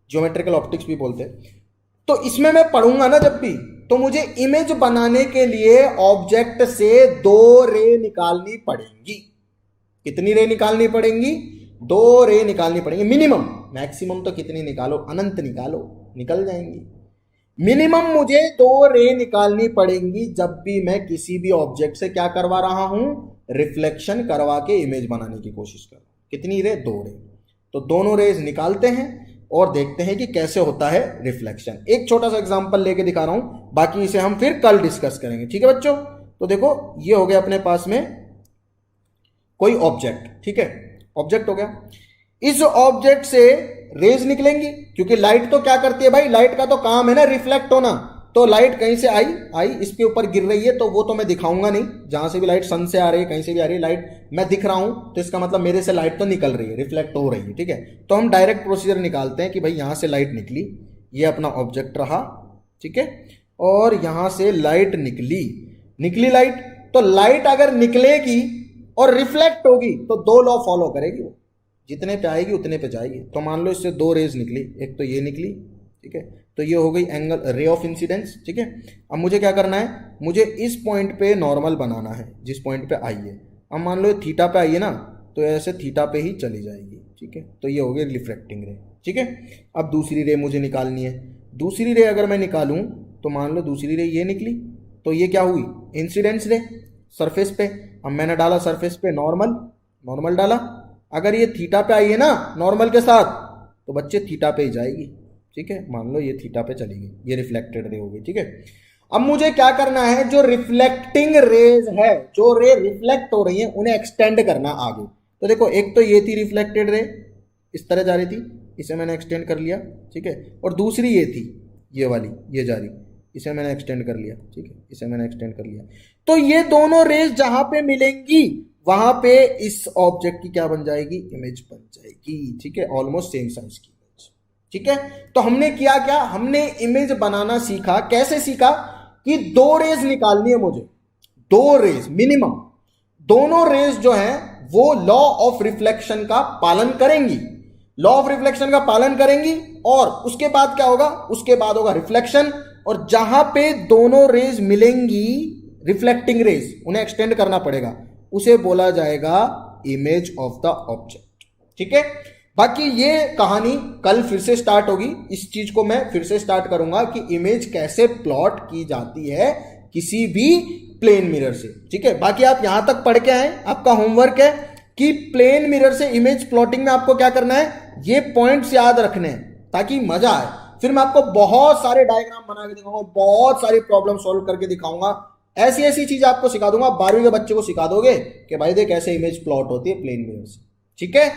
ज्योमेट्रिकल ऑप्टिक्स भी बोलते हैं। तो इसमें मैं पढ़ूंगा ना जब भी, तो मुझे इमेज बनाने के लिए ऑब्जेक्ट से 2 रे निकालनी पड़ेंगी। कितनी रे निकालनी पड़ेंगी, 2 रे निकालनी पड़ेंगी मिनिमम। मैक्सिमम तो कितनी निकालो, अनंत निकालो, निकल जाएंगी। मिनिमम मुझे 2 रे निकालनी पड़ेंगी जब भी मैं किसी भी ऑब्जेक्ट से क्या करवा रहा हूं, रिफ्लेक्शन करवा के इमेज बनाने की कोशिश कर रहा हूं। कितनी रे, 2 रे। तो दोनों रेज निकालते हैं और देखते हैं कि कैसे होता है रिफ्लेक्शन। एक छोटा सा एग्जांपल लेके दिखा रहा हूं, बाकी इसे हम फिर कल डिस्कस करेंगे, ठीक है बच्चों। तो देखो ये हो गया अपने पास में कोई ऑब्जेक्ट, ठीक है, ऑब्जेक्ट हो गया। इस ऑब्जेक्ट से रेज निकलेंगी, क्योंकि लाइट तो क्या करती है भाई, लाइट का तो काम है ना रिफ्लेक्ट होना। तो लाइट कहीं से आई इसके ऊपर गिर रही है, तो वो तो मैं दिखाऊंगा नहीं। जहां से भी लाइट, सन से आ रही है, कहीं से भी आ रही है लाइट, मैं दिख रहा हूं, तो इसका मतलब मेरे से लाइट तो निकल रही है, रिफ्लेक्ट हो रही है, ठीक है। तो हम डायरेक्ट प्रोसीजर निकालते हैं कि भाई यहां से लाइट निकली, ये अपना ऑब्जेक्ट रहा, ठीक है, और यहां से लाइट निकली लाइट। तो लाइट अगर निकलेगी और रिफ्लेक्ट होगी तो 2 लॉ फॉलो करेगी, वो जितने पे आएगी उतने पे जाएगी। तो मान लो इससे 2 रेज निकली, एक तो ये निकली, ठीक है, तो ये हो गई एंगल, रे ऑफ इंसिडेंस, ठीक है। अब मुझे क्या करना है, मुझे इस पॉइंट पे नॉर्मल बनाना है जिस पॉइंट पे आई है। अब मान लो थीटा पे आई है ना, तो ऐसे थीटा पे ही चली जाएगी, ठीक है। तो ये हो गई रिफ्लेक्टिंग रे, ठीक है। अब दूसरी रे मुझे निकालनी है। दूसरी रे अगर मैं निकालूं तो मान लो दूसरी रे ये निकली, तो ये क्या हुई, इंसिडेंस रे सरफेस पे। अब मैंने डाला सरफेस पे नॉर्मल डाला। अगर ये थीटा पे आई है ना नॉर्मल के साथ, तो बच्चे थीटा पे ही जाएगी, ठीक है, मान लो ये थीटा पे चली गई, ये रिफ्लेक्टेड रे हो गई, ठीक है। अब मुझे क्या करना है, जो रिफ्लेक्टिंग रेज है, जो रे रिफ्लेक्ट हो रही है, उन्हें एक्सटेंड करना आगे। तो देखो, एक तो ये थी रिफ्लेक्टेड रे, इस तरह जा रही थी, इसे मैंने एक्सटेंड कर लिया, ठीक है। और दूसरी ये थी, ये वाली, ये जा रही, इसे मैंने एक्सटेंड कर लिया, ठीक है, इसे मैंने एक्सटेंड कर लिया। तो ये दोनों रेज जहां पे मिलेंगी वहां पे इस ऑब्जेक्ट की क्या बन जाएगी, इमेज बन जाएगी, ठीक है, ऑलमोस्ट सेम साइज की इमेज, ठीक है। तो हमने किया क्या, हमने इमेज बनाना सीखा। कैसे सीखा कि दो रेज निकालनी है मुझे, दो रेज मिनिमम, दोनों रेज जो है वो लॉ ऑफ रिफ्लेक्शन का पालन करेंगी, लॉ ऑफ रिफ्लेक्शन का पालन करेंगी। और उसके बाद क्या होगा, उसके बाद होगा रिफ्लेक्शन, और जहां पे दोनों रेज मिलेंगी, रिफ्लेक्टिंग रेज, उन्हें एक्सटेंड करना पड़ेगा, उसे बोला जाएगा इमेज ऑफ द ऑब्जेक्ट, ठीक है। बाकी ये कहानी कल फिर से स्टार्ट होगी, इस चीज को मैं फिर से स्टार्ट करूंगा कि इमेज कैसे प्लॉट की जाती है किसी भी प्लेन मिरर से, ठीक है। बाकी आप यहां तक पढ़ के आए, आपका होमवर्क है कि प्लेन मिरर से इमेज प्लॉटिंग में आपको क्या करना है, ये पॉइंट्स याद रखने हैं ताकि मजा आए। फिर मैं आपको बहुत सारे डायग्राम बना के दिखाऊंगा, बहुत सारी प्रॉब्लम सॉल्व करके दिखाऊंगा, ऐसी ऐसी चीज आपको सिखा दूंगा, 12वीं के बच्चे को सिखा दोगे कि भाई देख कैसे इमेज प्लॉट होती है प्लेन मिरर से, ठीक है।